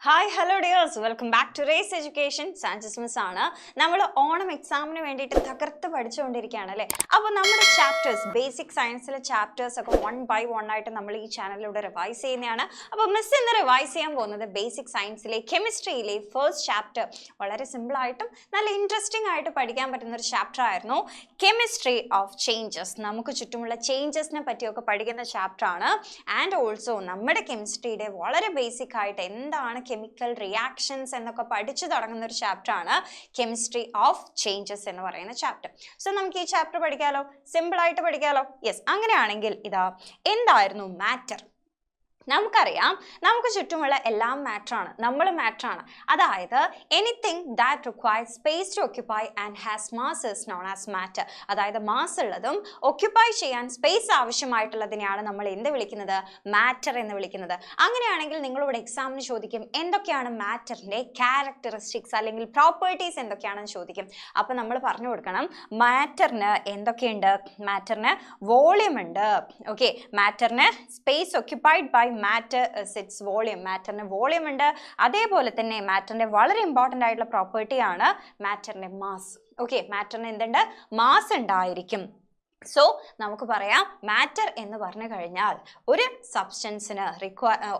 Hi hello dears, welcome back to race education. സാഞ്ചസ് miss ആണ്. നമ്മൾ ഓണം എക്സാമിന് വേണ്ടിയിട്ട് തകർത്ത് പഠിച്ചുകൊണ്ടിരിക്കുകയാണ് അല്ലേ. അപ്പോൾ നമ്മുടെ ചാപ്റ്റേഴ്സ്, ബേസിക് സയൻസിലെ ചാപ്റ്റേഴ്സ് ഒക്കെ 1 by 1 ആയിട്ട് നമ്മൾ ഈ ചാനലിലൂടെ റിവൈസ് ചെയ്യുന്നതാണ്. അപ്പോൾ മിസ് ഇന്ന് റിവൈസ് ചെയ്യാൻ പോകുന്നത് ബേസിക് സയൻസിലെ കെമിസ്ട്രിയിലെ ഫസ്റ്റ് ചാപ്റ്റർ. വളരെ സിമ്പിളായിട്ടും നല്ല ഇൻട്രസ്റ്റിംഗ് ആയിട്ട് പഠിക്കാൻ പറ്റുന്ന ഒരു ചാപ്റ്റർ ആയിരുന്നു കെമിസ്ട്രി ഓഫ് ചേഞ്ചസ്. നമുക്ക് ചുറ്റുമുള്ള ചേഞ്ചസിനെ പറ്റിയൊക്കെ പഠിക്കുന്ന ചാപ്റ്റർ ആണ്. ആൻഡ് ഓൾസോ നമ്മുടെ കെമിസ്ട്രിയുടെ വളരെ ബേസിക് ആയിട്ട് എന്താണ് കെമിക്കൽ റിയാക്ഷൻസ് എന്നൊക്കെ പഠിച്ചു തുടങ്ങുന്ന ഒരു ചാപ്റ്റർ ആണ് കെമിസ്ട്രി ഓഫ് ചേഞ്ചസ് എന്ന് പറയുന്ന ചാപ്റ്റർ. സോ നമുക്ക് ഈ ചാപ്റ്റർ പഠിക്കാലോ, സിമ്പിൾ ആയിട്ട് പഠിക്കാലോ. യെസ്, അങ്ങനെയാണെങ്കിൽ ഇതാ എന്തായിരുന്നു മാറ്റർ. നമുക്കറിയാം, നമുക്ക് ചുറ്റുമുള്ള എല്ലാം മാറ്ററാണ്, നമ്മൾ മാറ്ററാണ്. അതായത് anything that requires space to occupy and has mass is known as matter. അതായത് മാസ് ഉള്ളതും ഒക്യുപ്പൈ ചെയ്യാൻ സ്പേസ് ആവശ്യമായിട്ടുള്ളതിനെയാണ് നമ്മൾ എന്ത് വിളിക്കുന്നത്, മാറ്റർ എന്ന് വിളിക്കുന്നത്. അങ്ങനെയാണെങ്കിൽ നിങ്ങളോട് എക്സാമിന് ചോദിക്കും എന്തൊക്കെയാണ് മാറ്ററിന്റെ ക്യാരക്ടറിസ്റ്റിക്സ് അല്ലെങ്കിൽ പ്രോപ്പർട്ടീസ് എന്തൊക്കെയാണെന്ന് ചോദിക്കും. അപ്പോൾ നമ്മൾ പറഞ്ഞു കൊടുക്കണം മാറ്ററിന് എന്തൊക്കെയുണ്ട്. മാറ്ററിന് വോളിയം ഉണ്ട്. ഓക്കെ, മാറ്ററിന് space occupied by matter its volume. മാറ്ററിന് വോളിയം ഉണ്ട്. അതേപോലെ തന്നെ മാറ്ററിന്റെ വളരെ ഇമ്പോർട്ടൻ്റ് ആയിട്ടുള്ള പ്രോപ്പർട്ടിയാണ് മാറ്ററിന്റെ മാസ്. ഓക്കെ, മാറ്ററിന് എന്തുണ്ട്, മാസ് ഉണ്ടായിരിക്കും. സോ നമുക്ക് പറയാം മാറ്റർ എന്ന് പറഞ്ഞു കഴിഞ്ഞാൽ ഒരു സബ്സ്റ്റൻസിന്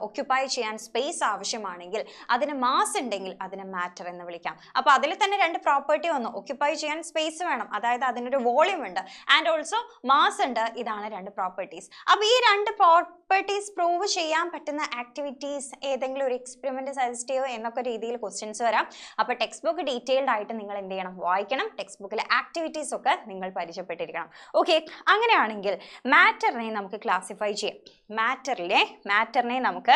ഒക്യുപ്പൈ ചെയ്യാൻ സ്പേസ് ആവശ്യമാണെങ്കിൽ അതിന് മാസ് ഉണ്ടെങ്കിൽ അതിനെ മാറ്റർ എന്ന് വിളിക്കാം. അപ്പോൾ അതിൽ തന്നെ രണ്ട് പ്രോപ്പർട്ടി വന്നു. ഒക്യുപ്പൈ ചെയ്യാൻ സ്പേസ് വേണം, അതായത് അതിനൊരു വോളിയം ഉണ്ട്, ആൻഡ് ഓൾസോ മാസ് ഉണ്ട്. ഇതാണ് രണ്ട് പ്രോപ്പർട്ടീസ്. അപ്പോൾ ഈ രണ്ട് പ്രോപ്പർട്ടീസ് പ്രൂവ് ചെയ്യാൻ പറ്റുന്ന ആക്ടിവിറ്റീസ് ഏതെങ്കിലും ഒരു എക്സ്പെരിമെന്റ് സജസ്റ്റ് ചെയ്യോ എന്നൊക്കെ രീതിയിൽ ക്വസ്റ്റ്യൻസ് വരാം. അപ്പോൾ ടെക്സ്റ്റ് ബുക്ക് ഡീറ്റെയിൽഡ് ആയിട്ട് നിങ്ങൾ എന്ത് ചെയ്യണം, വായിക്കണം. ടെക്സ്റ്റ് ബുക്കിലെ ആക്ടിവിറ്റീസ് ഒക്കെ നിങ്ങൾ പരിചയപ്പെട്ടിരിക്കണം. ഓക്കെ, അങ്ങനെയാണെങ്കിൽ മാറ്ററിനെ നമുക്ക് ക്ലാസിഫൈ ചെയ്യാം. മാറ്ററിനെ നമുക്ക്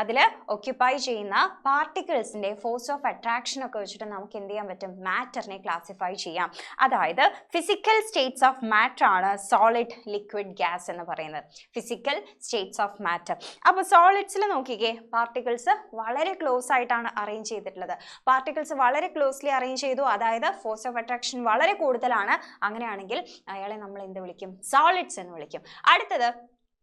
അതിൽ ഒക്യുപ്പൈ ചെയ്യുന്ന പാർട്ടിക്കിൾസിന്റെ ഫോഴ്സ് ഓഫ് അട്രാക്ഷൻ ഒക്കെ വെച്ചിട്ട് നമുക്ക് എന്ത് ചെയ്യാൻ പറ്റും, മാറ്ററിനെ ക്ലാസിഫൈ ചെയ്യാം. അതായത് ഫിസിക്കൽ സ്റ്റേറ്റ്സ് ഓഫ് മാറ്റർ ആണ് സോളിഡ്, ലിക്വിഡ്, ഗ്യാസ് എന്ന് പറയുന്നത്. Physical States of matter. അപ്പോൾ സോളിഡ്സിൽ നോക്കിക്കേ, പാർട്ടിക്കിൾസ് വളരെ ക്ലോസ് ആയിട്ടാണ് അറേഞ്ച് ചെയ്തിട്ടുള്ളത്. പാർട്ടിക്കിൾസ് വളരെ ക്ലോസ്ലി അറേഞ്ച് ചെയ്തു, അതായത് ഫോഴ്സ് ഓഫ് അട്രാക്ഷൻ വളരെ കൂടുതലാണ്. അങ്ങനെയാണെങ്കിൽ അയാളെ നമ്മൾ എന്ത് വിളിക്കും, സോളിഡ്സ് എന്ന് വിളിക്കും. അടുത്തത്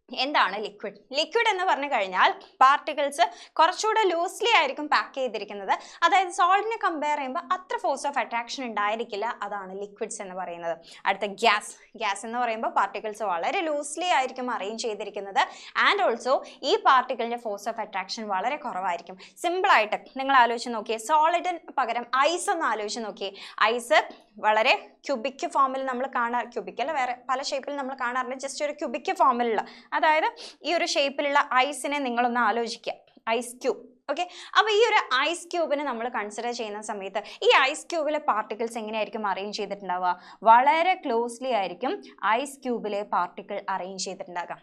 എന്താണ് ലിക്വിഡ്. ലിക്വിഡ് എന്ന് പറഞ്ഞു കഴിഞ്ഞാൽ പാർട്ടിക്കിൾസ് കുറച്ചുകൂടെ ലൂസ്ലി ആയിരിക്കും പാക്ക് ചെയ്തിരിക്കുന്നത്. അതായത് സോളിഡിനെ കമ്പയർ ചെയ്യുമ്പോൾ അത്ര ഫോഴ്സ് ഓഫ് അട്രാക്ഷൻ ഉണ്ടായിരിക്കില്ല. അതാണ് ലിക്വിഡ്സ് എന്ന് പറയുന്നത്. അടുത്ത ഗ്യാസ് എന്ന് പറയുമ്പോൾ പാർട്ടിക്കിൾസ് വളരെ ലൂസ്ലി ആയിരിക്കും അറേഞ്ച് ചെയ്തിരിക്കുന്നത്. ആൻഡ് ഓൾസോ ഈ പാർട്ടിക്കിളിന്റെ ഫോഴ്സ് ഓഫ് അട്രാക്ഷൻ വളരെ കുറവായിരിക്കും. സിമ്പിളായിട്ട് നിങ്ങൾ ആലോചിച്ച് നോക്കിയേ, സോളിഡിന് പകരം ഐസ് ഒന്ന് ആലോചിച്ച് നോക്കിയേ. ഐസ് വളരെ ക്യൂബിക് ഫോമിൽ നമ്മൾ ക്യൂബിക്കല്ല, വേറെ പല ഷേപ്പിൽ നമ്മൾ കാണാറുണ്ട്. ജസ്റ്റ് ഒരു ക്യൂബിക് ഫോമിലുള്ള, അതായത് ഈ ഒരു ഷേപ്പിലുള്ള ഐസിനെ നിങ്ങളൊന്ന് ആലോചിക്കുക, ഐസ് ക്യൂബ്. ഓക്കെ, അപ്പോൾ ഈ ഒരു ഐസ് ക്യൂബിനെ നമ്മൾ കൺസിഡർ ചെയ്യുന്ന സമയത്ത് ഈ ഐസ് ക്യൂബിലെ പാർട്ടിക്കിൾസ് എങ്ങനെയായിരിക്കും അറേഞ്ച് ചെയ്തിട്ടുണ്ടാവുക, വളരെ ക്ലോസ്ലി ആയിരിക്കും ഐസ് ക്യൂബിലെ പാർട്ടിക്കിൾ അറേഞ്ച് ചെയ്തിട്ടുണ്ടാകാം.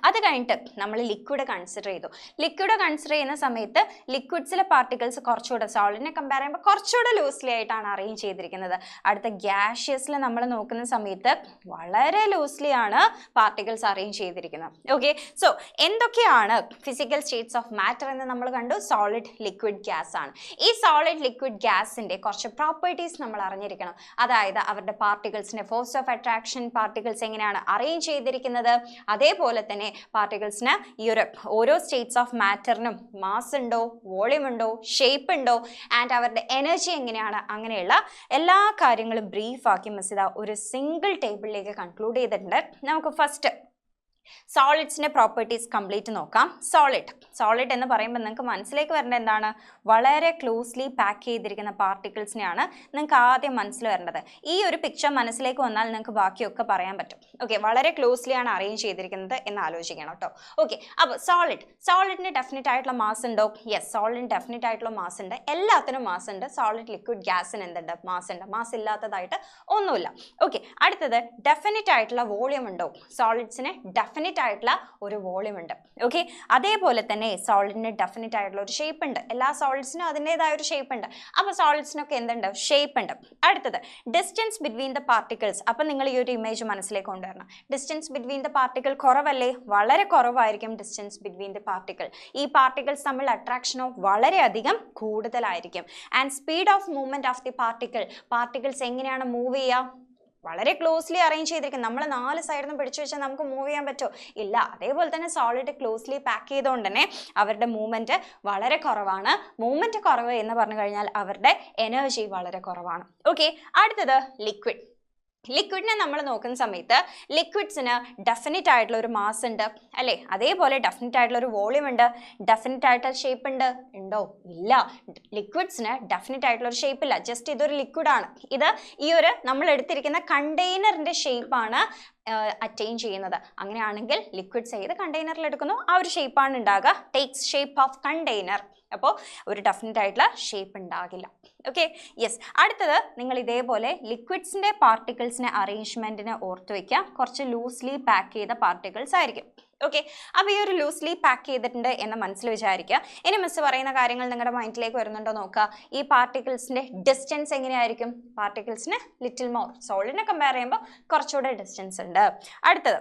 അത് കഴിഞ്ഞിട്ട് നമ്മൾ ലിക്വിഡ് കൺസിഡർ ചെയ്തു. ലിക്വിഡ് കൺസിഡർ ചെയ്യുന്ന സമയത്ത് ലിക്വിഡ്സിലെ പാർട്ടിക്കിൾസ് കുറച്ചുകൂടെ സോളിഡിനെ കമ്പയർ ചെയ്യുമ്പോൾ കുറച്ചുകൂടെ ലൂസ്ലി ആയിട്ടാണ് അറേഞ്ച് ചെയ്തിരിക്കുന്നത്. അടുത്ത ഗ്യാഷ്യസിൽ നമ്മൾ നോക്കുന്ന സമയത്ത് വളരെ ലൂസ്ലി ആണ് പാർട്ടിക്കിൾസ് അറേഞ്ച് ചെയ്തിരിക്കുന്നത്. ഓക്കെ, സോ എന്തൊക്കെയാണ് ഫിസിക്കൽ സ്റ്റേറ്റ്സ് ഓഫ് മാറ്റർ എന്ന് നമ്മൾ കണ്ടു. സോളിഡ്, ലിക്വിഡ്, ഗ്യാസ് ആണ്. ഈ സോളിഡ്, ലിക്വിഡ്, ഗ്യാസിന്റെ കുറച്ച് പ്രോപ്പർട്ടീസ് നമ്മൾ അറിഞ്ഞിരിക്കണം. അതായത് അവരുടെ പാർട്ടിക്കിൾസിന്റെ ഫോഴ്സ് ഓഫ് അട്രാക്ഷൻ, പാർട്ടിക്കിൾസ് എങ്ങനെയാണ് അറേഞ്ച് ചെയ്തിരിക്കുന്നത്, അതേപോലെ തന്നെ പാർട്ടിക്കിൾസിന് ഈ ഒരു ഓരോ സ്റ്റേറ്റ്സ് ഓഫ് മാറ്ററിനും മാസ് ഉണ്ടോ, വോളിയം ഉണ്ടോ, ഷേപ്പ് ഉണ്ടോ, ആൻഡ് അവരുടെ എനർജി എങ്ങനെയാണ്, അങ്ങനെയുള്ള എല്ലാ കാര്യങ്ങളും ബ്രീഫാക്കി മിസ് ഇതാ ഒരു സിംഗിൾ ടേബിളിലേക്ക് കൺക്ലൂഡ് ചെയ്തിട്ടുണ്ട്. നമുക്ക് ഫസ്റ്റ് സോളിഡ്സിന്റെ പ്രോപ്പർട്ടീസ് കംപ്ലീറ്റ് നോക്കാം. സോളിഡ് എന്ന് പറയുമ്പോൾ നിങ്ങൾക്ക് മനസ്സിലേക്ക് വരേണ്ടത് എന്താണ്, വളരെ ക്ലോസ്ലി പാക്ക് ചെയ്തിരിക്കുന്ന പാർട്ടിക്കിൾസിനെയാണ് നിങ്ങൾക്ക് ആദ്യം മനസ്സിൽ വരേണ്ടത്. ഈ ഒരു പിക്ചർ മനസ്സിലേക്ക് വന്നാൽ നിങ്ങൾക്ക് ബാക്കിയൊക്കെ പറയാൻ പറ്റും. ഓക്കെ, വളരെ ക്ലോസ്ലി ആണ് അറേഞ്ച് ചെയ്തിരിക്കുന്നത് എന്ന് ആലോചിക്കണം കേട്ടോ. ഓക്കെ, അപ്പോൾ സോളിഡിന് ഡെഫിനറ്റ് ആയിട്ടുള്ള മാസ് ഉണ്ടോ? യെസ്, സോളിഡിന് ഡെഫിനറ്റ് ആയിട്ടുള്ള മാസ് ഉണ്ട്. എല്ലാത്തിനും മാസ് ഉണ്ട്. സോളിഡ്, ലിക്വിഡ്, ഗ്യാസിന് എന്തുണ്ട്, മാസ് ഉണ്ട്. മാസ് ഇല്ലാത്തതായിട്ട് ഒന്നുമില്ല. ഓക്കെ, അടുത്തത് ഡെഫിനറ്റ് ആയിട്ടുള്ള വോളിയം ഉണ്ടോ? സോളിഡ്സിന് ഡെഫിനറ്റ് ആയിട്ടുള്ള ഒരു വോളിയം ഉണ്ട്. ഓക്കെ, അതേപോലെ തന്നെ സോളിഡിന് ഡെഫിനറ്റ് ആയിട്ടുള്ള ഒരു ഷേപ്പ് ഉണ്ട്. എല്ലാ സോളിഡ്സിനും അതിൻ്റെതായ ഒരു ഷേപ്പ് ഉണ്ട്. അപ്പോൾ സോളിഡ്സിനൊക്കെ എന്തുണ്ട്, ഷേപ്പ് ഉണ്ട്. അടുത്തത് ഡിസ്റ്റൻസ് ബിറ്റ്വീൻ ദ പാർട്ടിക്കിൾസ്. അപ്പം നിങ്ങൾ ഈ ഒരു ഇമേജ് മനസ്സിലേക്ക് കൊണ്ടുവരണം. ഡിസ്റ്റൻസ് ബിറ്റ്വീൻ ദ പാർട്ടിക്കിൾ കുറവല്ലേ, വളരെ കുറവായിരിക്കും ഡിസ്റ്റൻസ് ബിറ്റ്വീൻ ദ പാർട്ടിക്കിൾ. ഈ പാർട്ടിക്കിൾസ് തമ്മിൽ അട്രാക്ഷനോ വളരെയധികം കൂടുതലായിരിക്കും. And speed of movement of the particles എങ്ങനെയാണ് മൂവ് ചെയ്യുക, വളരെ ക്ലോസ്ലി അറേഞ്ച് ചെയ്തിരിക്കും. നമ്മൾ 4 സൈഡിൽ നിന്ന് പിടിച്ചു വെച്ചാൽ നമുക്ക് മൂവ് ചെയ്യാൻ പറ്റുമോ? ഇല്ല. അതേപോലെ തന്നെ സോളിഡ് ക്ലോസ്ലി പാക്ക് ചെയ്തുകൊണ്ട് തന്നെ അവരുടെ മൂവ്മെന്റ് വളരെ കുറവാണ്. മൂവ്മെന്റ് കുറവ് എന്ന് പറഞ്ഞു കഴിഞ്ഞാൽ അവരുടെ എനർജി വളരെ കുറവാണ്. ഓക്കെ, അടുത്തത് ലിക്വിഡ്. ലിക്വിഡിനെ നമ്മൾ നോക്കുന്ന സമയത്ത് ലിക്വിഡ്സിന് ഡെഫിനറ്റ് ആയിട്ടുള്ള ഒരു മാസ് ഉണ്ട് അല്ലേ, അതേപോലെ ഡെഫിനറ്റ് ആയിട്ടുള്ള ഒരു വോളിയം ഉണ്ട്, ഡെഫിനറ്റ് ആയിട്ടുള്ള ഷേപ്പ് ഉണ്ടോ? ഇല്ല. ലിക്വിഡ്സിന് ഡെഫിനറ്റ് ആയിട്ടുള്ള ഒരു ഷേപ്പ് ഇല്ല. ജസ്റ്റ് ഇതൊരു ലിക്വിഡാണ്. ഇത് ഈ ഒരു നമ്മൾ എടുത്തിരിക്കുന്ന കണ്ടെയ്നറിന്റെ ഷേപ്പാണ് അറ്റൈൻ ചെയ്യുന്നത്. അങ്ങനെയാണെങ്കിൽ ലിക്വിഡ്സ് ഏത് കണ്ടെയ്നറിൽ എടുക്കുന്നു ആ ഒരു ഷേപ്പാണ് ഉണ്ടാകുക. Takes shape of container. അപ്പോൾ ഒരു ഡെഫിനറ്റ് ആയിട്ടുള്ള ഷേപ്പ് ഉണ്ടാകില്ല. Okay, yes. അടുത്തത് നിങ്ങൾ ഇതേപോലെ ലിക്വിഡ്സിന്റെ പാർട്ടിക്കിൾസിനെ അറേഞ്ച്മെന്റിന് ഓർത്ത് വയ്ക്കുക. കുറച്ച് ലൂസ്ലി പാക്ക് ചെയ്ത പാർട്ടിക്കിൾസ് ആയിരിക്കും. ഓക്കെ, അപ്പോൾ ഈ ഒരു ലൂസ്ലി പാക്ക് ചെയ്തിട്ടുണ്ട് എന്ന് മനസ്സിൽ വിചാരിക്കുക. ഇനി മിസ് പറയുന്ന കാര്യങ്ങൾ നിങ്ങളുടെ മൈൻഡിലേക്ക് വരുന്നുണ്ടോ നോക്കുക. ഈ പാർട്ടിക്കിൾസിന്റെ ഡിസ്റ്റൻസ് എങ്ങനെയായിരിക്കും? പാർട്ടിക്കിൾസിന് ലിറ്റിൽ മോർ, സോളിഡിനെ കമ്പയർ ചെയ്യുമ്പോൾ കുറച്ചുകൂടെ ഡിസ്റ്റൻസ് ഉണ്ട്. അടുത്തത്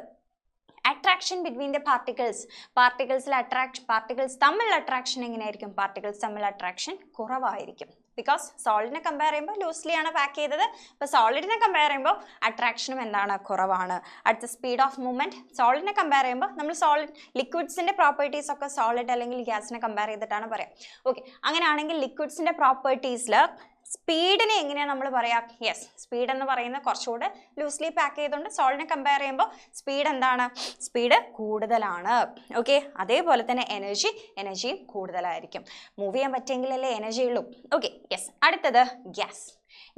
attraction between the particles. Particles തമ്മിലുള്ള അട്രാക്ഷൻ എങ്ങനെയായിരിക്കും? പാർട്ടിക്കിൾസ് തമ്മിലുള്ള അട്രാക്ഷൻ കുറവായിരിക്കും. ബിക്കോസ് സോളിഡിനെ കമ്പയർ ചെയ്യുമ്പോൾ ലൂസ്ലി ആണ് പാക്ക് ചെയ്തത്. ഇപ്പോൾ സോളിഡിനെ കമ്പയർ ചെയ്യുമ്പോൾ അട്രാക്ഷനും എന്താണ്? കുറവാണ്. അടുത്ത സ്പീഡ് ഓഫ് മൂവ്മെന്റ്. സോളിഡിനെ കമ്പയർ ചെയ്യുമ്പോൾ നമ്മൾ ലിക്വിഡ്സിന്റെ പ്രോപ്പർട്ടീസ് ഒക്കെ സോളിഡ് അല്ലെങ്കിൽ ഗ്യാസിനെ കമ്പയർ ചെയ്തിട്ടാണ് പറയാം. ഓക്കെ, അങ്ങനെയാണെങ്കിൽ ലിക്വിഡ്സിന്റെ പ്രോപ്പർട്ടീസിൽ സ്പീഡിനെ എങ്ങനെയാണ് നമ്മൾ പറയാം? യെസ്, സ്പീഡ് എന്ന് പറയുന്നത് കുറച്ചുകൂടെ ലൂസ്ലി പാക്ക് ചെയ്തുകൊണ്ട് സോളിഡിനെ കമ്പയർ ചെയ്യുമ്പോൾ സ്പീഡ് എന്താണ്? സ്പീഡ് കൂടുതലാണ്. ഓക്കെ, അതേപോലെ തന്നെ എനർജിയും കൂടുതലായിരിക്കും. മൂവ് ചെയ്യാൻ പറ്റിയെങ്കിലല്ലേ എനർജി ഉള്ളൂ. Okay, yes. അടുത്തത്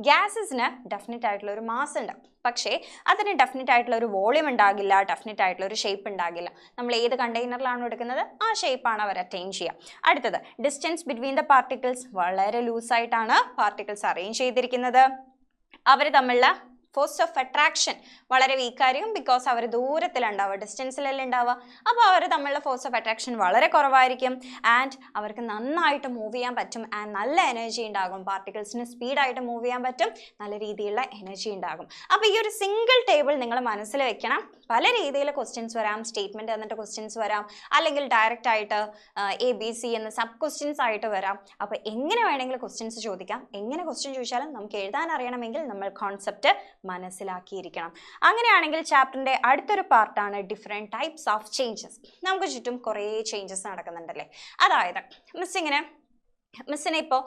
ഗ്യാസസിന് ഡെഫിനറ്റ് ആയിട്ടുള്ള ഒരു മാസ് ഉണ്ട്, പക്ഷേ അതിന് ഡെഫിനറ്റ് ആയിട്ടുള്ള ഒരു വോളിയം ഉണ്ടാകില്ല, ഡെഫിനറ്റ് ആയിട്ടുള്ള ഒരു ഷേപ്പ് ഉണ്ടാകില്ല. നമ്മൾ ഏത് കണ്ടെയ്നറിലാണോ എടുക്കുന്നത് ആ ഷേപ്പാണ് അവർ അറ്റൈൻ ചെയ്യുക. അടുത്തത് ഡിസ്റ്റൻസ് ബിറ്റ്വീൻ ദ പാർട്ടിക്കിൾസ്. വളരെ ലൂസായിട്ടാണ് പാർട്ടിക്കിൾസ് അറേഞ്ച് ചെയ്തിരിക്കുന്നത്. അവർ തമ്മിലുള്ള ഫോഴ്സ് ഓഫ് അട്രാക്ഷൻ വളരെ വീക്കായിരിക്കും. ബിക്കോസ് അവർ ദൂരത്തിലുണ്ടാവുക, ഡിസ്റ്റൻസിലല്ലേ ഉണ്ടാവുക. അപ്പോൾ അവർ തമ്മിലുള്ള ഫോഴ്സ് ഓഫ് അട്രാക്ഷൻ വളരെ കുറവായിരിക്കും. ആൻഡ് അവർക്ക് നന്നായിട്ട് മൂവ് ചെയ്യാൻ പറ്റും. ആൻഡ് നല്ല എനർജി ഉണ്ടാകും. പാർട്ടിക്കിൾസിന് സ്പീഡായിട്ട് മൂവ് ചെയ്യാൻ പറ്റും. നല്ല രീതിയിലുള്ള എനർജി ഉണ്ടാകും. അപ്പോൾ ഈ ഒരു സിംഗിൾ ടേബിൾ നിങ്ങൾ മനസ്സിൽ വെക്കണം. പല രീതിയിൽ ക്വസ്റ്റ്യൻസ് വരാം. സ്റ്റേറ്റ്മെന്റ് എന്നിട്ട് ക്വസ്റ്റ്യൻസ് വരാം, അല്ലെങ്കിൽ ഡയറക്റ്റ് ആയിട്ട് ABC എന്ന സബ് ക്വസ്റ്റ്യൻസ് ആയിട്ട് വരാം. അപ്പോൾ എങ്ങനെ വേണമെങ്കിലും ക്വസ്റ്റ്യൻസ് ചോദിക്കാം. എങ്ങനെ ക്വസ്റ്റ്യൻ ചോദിച്ചാലും നമുക്ക് എഴുതാൻ അറിയണമെങ്കിൽ നമ്മൾ കോൺസെപ്റ്റ് മനസ്സിലാക്കിയിരിക്കണം. അങ്ങനെയാണെങ്കിൽ ചാപ്റ്ററിന്റെ അടുത്തൊരു പാർട്ടാണ് ഡിഫറെൻറ്റ് ടൈപ്സ് ഓഫ് ചേഞ്ചസ്. നമുക്ക് ചുറ്റും കുറേ ചേഞ്ചസ് നടക്കുന്നുണ്ടല്ലേ. അതായത് മിസ്സിനെ ഇപ്പോൾ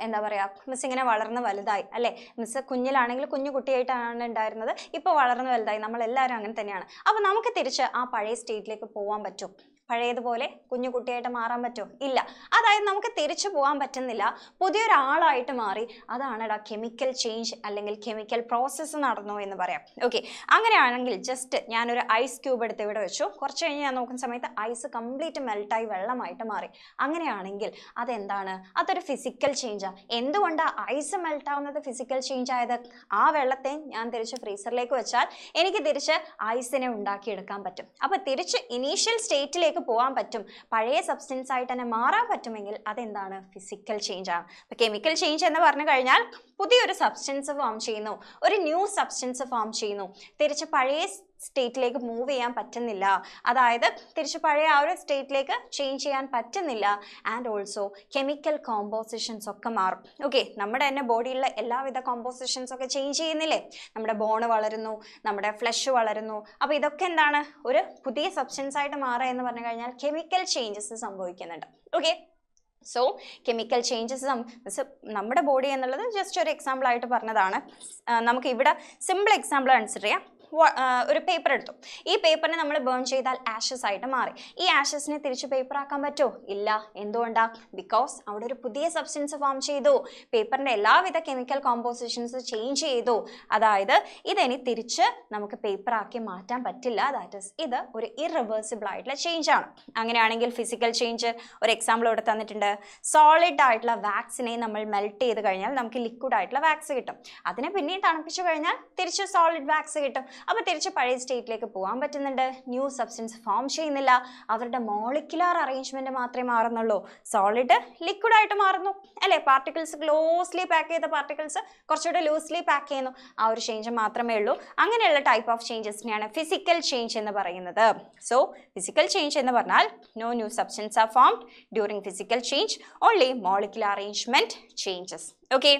എന്താ പറയുക, മിസ് ഇങ്ങനെ വളർന്ന് വലുതായി അല്ലേ. മിസ് കുഞ്ഞിലാണെങ്കിൽ കുഞ്ഞു കുട്ടിയായിട്ടാണ് ഉണ്ടായിരുന്നത്, ഇപ്പോൾ വളർന്ന് വലുതായി. നമ്മളെല്ലാവരും അങ്ങനെ തന്നെയാണ്. അപ്പോൾ നമുക്ക് തിരിച്ച് ആ പഴയ സ്റ്റേറ്റിലേക്ക് പോകാൻ പറ്റും? പഴയതുപോലെ കുഞ്ഞു കുട്ടിയായിട്ട് മാറാൻ പറ്റുമോ? ഇല്ല. അതായത് നമുക്ക് തിരിച്ചു പോകാൻ പറ്റുന്നില്ല, പുതിയൊരാളായിട്ട് മാറി. അതാണ് കെമിക്കൽ ചേഞ്ച് അല്ലെങ്കിൽ കെമിക്കൽ പ്രോസസ്സ് നടന്നു എന്ന് പറയാം. ഓക്കെ, അങ്ങനെയാണെങ്കിൽ ജസ്റ്റ് ഞാനൊരു ഐസ് ക്യൂബ് എടുത്ത് ഇവിടെ വെച്ചു. കുറച്ച് കഴിഞ്ഞ് ഞാൻ നോക്കുന്ന സമയത്ത് ഐസ് കംപ്ലീറ്റ് മെൽട്ടായി വെള്ളമായിട്ട് മാറി. അങ്ങനെയാണെങ്കിൽ അതെന്താണ്? അതൊരു ഫിസിക്കൽ ചേഞ്ചാണ്. എന്തുകൊണ്ടാണ് ഐസ് മെൽട്ടാവുന്നത് ഫിസിക്കൽ ചേഞ്ച് ആയത്? ആ വെള്ളത്തെ ഞാൻ തിരിച്ച് ഫ്രീസറിലേക്ക് വെച്ചാൽ എനിക്ക് തിരിച്ച് ഐസിനെ ഉണ്ടാക്കിയെടുക്കാൻ പറ്റും. അപ്പോൾ തിരിച്ച് ഇനീഷ്യൽ സ്റ്റേറ്റിലേക്ക് പോകാൻ പറ്റും. പഴയ സബ്സ്റ്റൻസ് ആയിട്ട് തന്നെ മാറാൻ പറ്റുമെങ്കിൽ അതെന്താണ്? ഫിസിക്കൽ ചേഞ്ച് ആണ്. അപ്പോൾ കെമിക്കൽ ചേഞ്ച് എന്ന് പറഞ്ഞു കഴിഞ്ഞാൽ പുതിയൊരു സബ്സ്റ്റൻസ് ഫോം ചെയ്യുന്നു, ഒരു ന്യൂ സബ്സ്റ്റൻസ് ഫോം ചെയ്യുന്നു. തിരിച്ച് പഴയ സ്റ്റേറ്റിലേക്ക് മൂവ് ചെയ്യാൻ പറ്റുന്നില്ല. അതായത് തിരിച്ച് പഴയ ആ ഒരു സ്റ്റേറ്റിലേക്ക് ചേഞ്ച് ചെയ്യാൻ പറ്റുന്നില്ല. ആൻഡ് ഓൾസോ കെമിക്കൽ കോമ്പോസിഷൻസ് ഒക്കെ മാറും. ഓക്കെ, നമ്മുടെ തന്നെ ബോഡിയിലുള്ള എല്ലാവിധ കോമ്പോസിഷൻസ് ഒക്കെ ചേഞ്ച് ചെയ്യുന്നില്ലേ? നമ്മുടെ ബോണ് വളരുന്നു, നമ്മുടെ ഫ്ലഷ് വളരുന്നു. അപ്പോൾ ഇതൊക്കെ എന്താണ്? ഒരു പുതിയ സബ്സ്റ്റൻസ് ആയിട്ട് മാറുക എന്ന് പറഞ്ഞു കഴിഞ്ഞാൽ കെമിക്കൽ ചേഞ്ചസ് സംഭവിക്കുന്നുണ്ട്. ഓക്കെ, സോ കെമിക്കൽ ചേഞ്ചസ് നമ്മുടെ ബോഡി എന്നുള്ളത് ജസ്റ്റ് ഒരു എക്സാമ്പിൾ ആയിട്ട് പറഞ്ഞതാണ്. നമുക്ക് ഇവിടെ സിമ്പിൾ എക്സാമ്പിൾ കൺസിഡർ ചെയ്യാം. ഒരു പേപ്പർ എടുത്തു. ഈ പേപ്പറിനെ നമ്മൾ ബേൺ ചെയ്താൽ ആഷസ് ആയിട്ട് മാറി. ഈ ആഷസിനെ തിരിച്ച് പേപ്പർ ആക്കാൻ പറ്റുമോ? ഇല്ല. എന്തുകൊണ്ടാ? ബിക്കോസ് അവിടെ ഒരു പുതിയ സബ്സ്റ്റൻസ് ഫോം ചെയ്തു. പേപ്പറിന്റെ എല്ലാവിധ കെമിക്കൽ കോമ്പോസിഷൻസ് ചേഞ്ച് ചെയ്തു. അതായത് ഇതിനി തിരിച്ച് നമുക്ക് പേപ്പർ ആക്കി മാറ്റാൻ പറ്റില്ല. ദാറ്റ് ഈസ് ഇത് ഒരു ഇറിവേഴ്സിബിൾ ആയിട്ടുള്ള ചേഞ്ച് ആണ്. അങ്ങനെയാണെങ്കിൽ ഫിസിക്കൽ ചേഞ്ച് ഒരു എക്സാമ്പിൾ ഇവിടെ തന്നിട്ടുണ്ട്. സോളിഡ് ആയിട്ടുള്ള വാക്സിനെ നമ്മൾ മെൽറ്റ് ചെയ്ത് കഴിഞ്ഞാൽ നമുക്ക് ലിക്വിഡ് ആയിട്ടുള്ള വാക്സ് കിട്ടും. അതിനെ പിന്നെയും തണുപ്പിച്ചു കഴിഞ്ഞാൽ തിരിച്ച് സോളിഡ് വാക്സ് കിട്ടും. അപ്പോൾ തിരിച്ച് പഴയ സ്റ്റേറ്റിലേക്ക് പോകാൻ പറ്റുന്നുണ്ട്. ന്യൂ സബ്സ്റ്റൻസ് ഫോം ചെയ്യുന്നില്ല. അവരുടെ മോളിക്കുലാർ അറേഞ്ച്മെന്റ് മാത്രമേ മാറുന്നുള്ളൂ. സോളിഡ് ലിക്വിഡ് ആയിട്ട് മാറുന്നു അല്ലേ. പാർട്ടിക്കിൾസ് ക്ലോസ്ലി പാക്ക് ചെയ്ത പാർട്ടിക്കിൾസ് കുറച്ചുകൂടെ ലൂസ്ലി പാക്ക് ചെയ്യുന്നു. ആ ഒരു ചേഞ്ച് മാത്രമേ ഉള്ളൂ. അങ്ങനെയുള്ള ടൈപ്പ് ഓഫ് ചേഞ്ചസിനെയാണ് ഫിസിക്കൽ ചേഞ്ച് എന്ന് പറയുന്നത്. സോ ഫിസിക്കൽ ചേഞ്ച് എന്ന് പറഞ്ഞാൽ no new substance are formed during physical change, only molecular arrangement changes. Okay,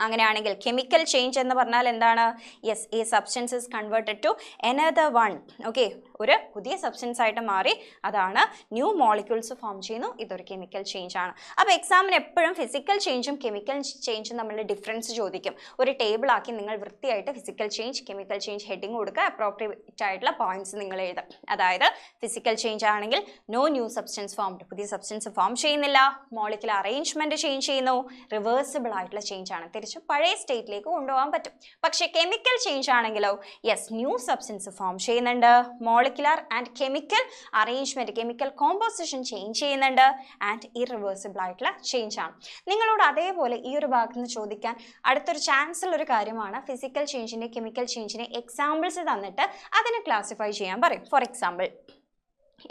അങ്ങനെയാണെങ്കിൽ കെമിക്കൽ ചേഞ്ച് എന്ന് പറഞ്ഞാൽ എന്താണ്? യെസ്, ഈ substance is converted to another one. Okay, ഒരു പുതിയ സബ്സ്റ്റൻസ് ആയിട്ട് മാറി, അതാണ് ന്യൂ മോളിക്യൂൾസ് ഫോം ചെയ്യുന്നു. ഇതൊരു കെമിക്കൽ ചേഞ്ച് ആണ്. അപ്പോൾ എക്സാമിന് എപ്പോഴും ഫിസിക്കൽ ചേഞ്ചും കെമിക്കൽ ചേഞ്ചും തമ്മിലുള്ള ഡിഫറൻസ് ചോദിക്കും. ഒരു ടേബിൾ ആക്കി നിങ്ങൾ വൃത്തിയായിട്ട് physical change, chemical change heading കൊടുക്കുക, അപ്രോപ്രിയേറ്റ് ആയിട്ടുള്ള പോയിന്റ്സ് നിങ്ങൾ എഴുതുക. അതായത് ഫിസിക്കൽ ചേഞ്ച് ആണെങ്കിൽ നോ ന്യൂ സബ്സ്റ്റൻസ് ഫോംഡ്, പുതിയ സബ്സ്റ്റൻസ് ഫോം ചെയ്യുന്നില്ല, മോളിക്കുലർ അറേഞ്ച്മെന്റ് ചേഞ്ച് ചെയ്യുന്നു, റിവേഴ്സിബിൾ ആയിട്ടുള്ള ചേഞ്ച് ആണ്, പഴയ സ്റ്റേറ്റിലേക്ക് കൊണ്ടുപോകാൻ പറ്റും. പക്ഷേ കെമിക്കൽ ചേഞ്ച് ആണെങ്കിലോ യെസ്, ന്യൂ സബ്സ്റ്റൻസ് ഫോം ചെയ്യുന്നുണ്ട്, molecular and chemical arrangement, chemical composition change ചെയ്യുന്നുണ്ട്, ആൻഡ് ഇറിവേഴ്സിബിൾ ആയിട്ടുള്ള ചേഞ്ച് ആണ്. നിങ്ങളോട് അതേപോലെ ഈ ഒരു ഭാഗത്ത് നിന്ന് ചോദിക്കാൻ അടുത്തൊരു ചാൻസ് ഉള്ള ഒരു കാര്യമാണ് ഫിസിക്കൽ ചേഞ്ചിന്റെ കെമിക്കൽ ചേഞ്ചിനെ എക്സാമ്പിൾസ് തന്നിട്ട് അതിനെ ക്ലാസിഫൈ ചെയ്യാൻ പറയും. ഫോർ എക്സാമ്പിൾ,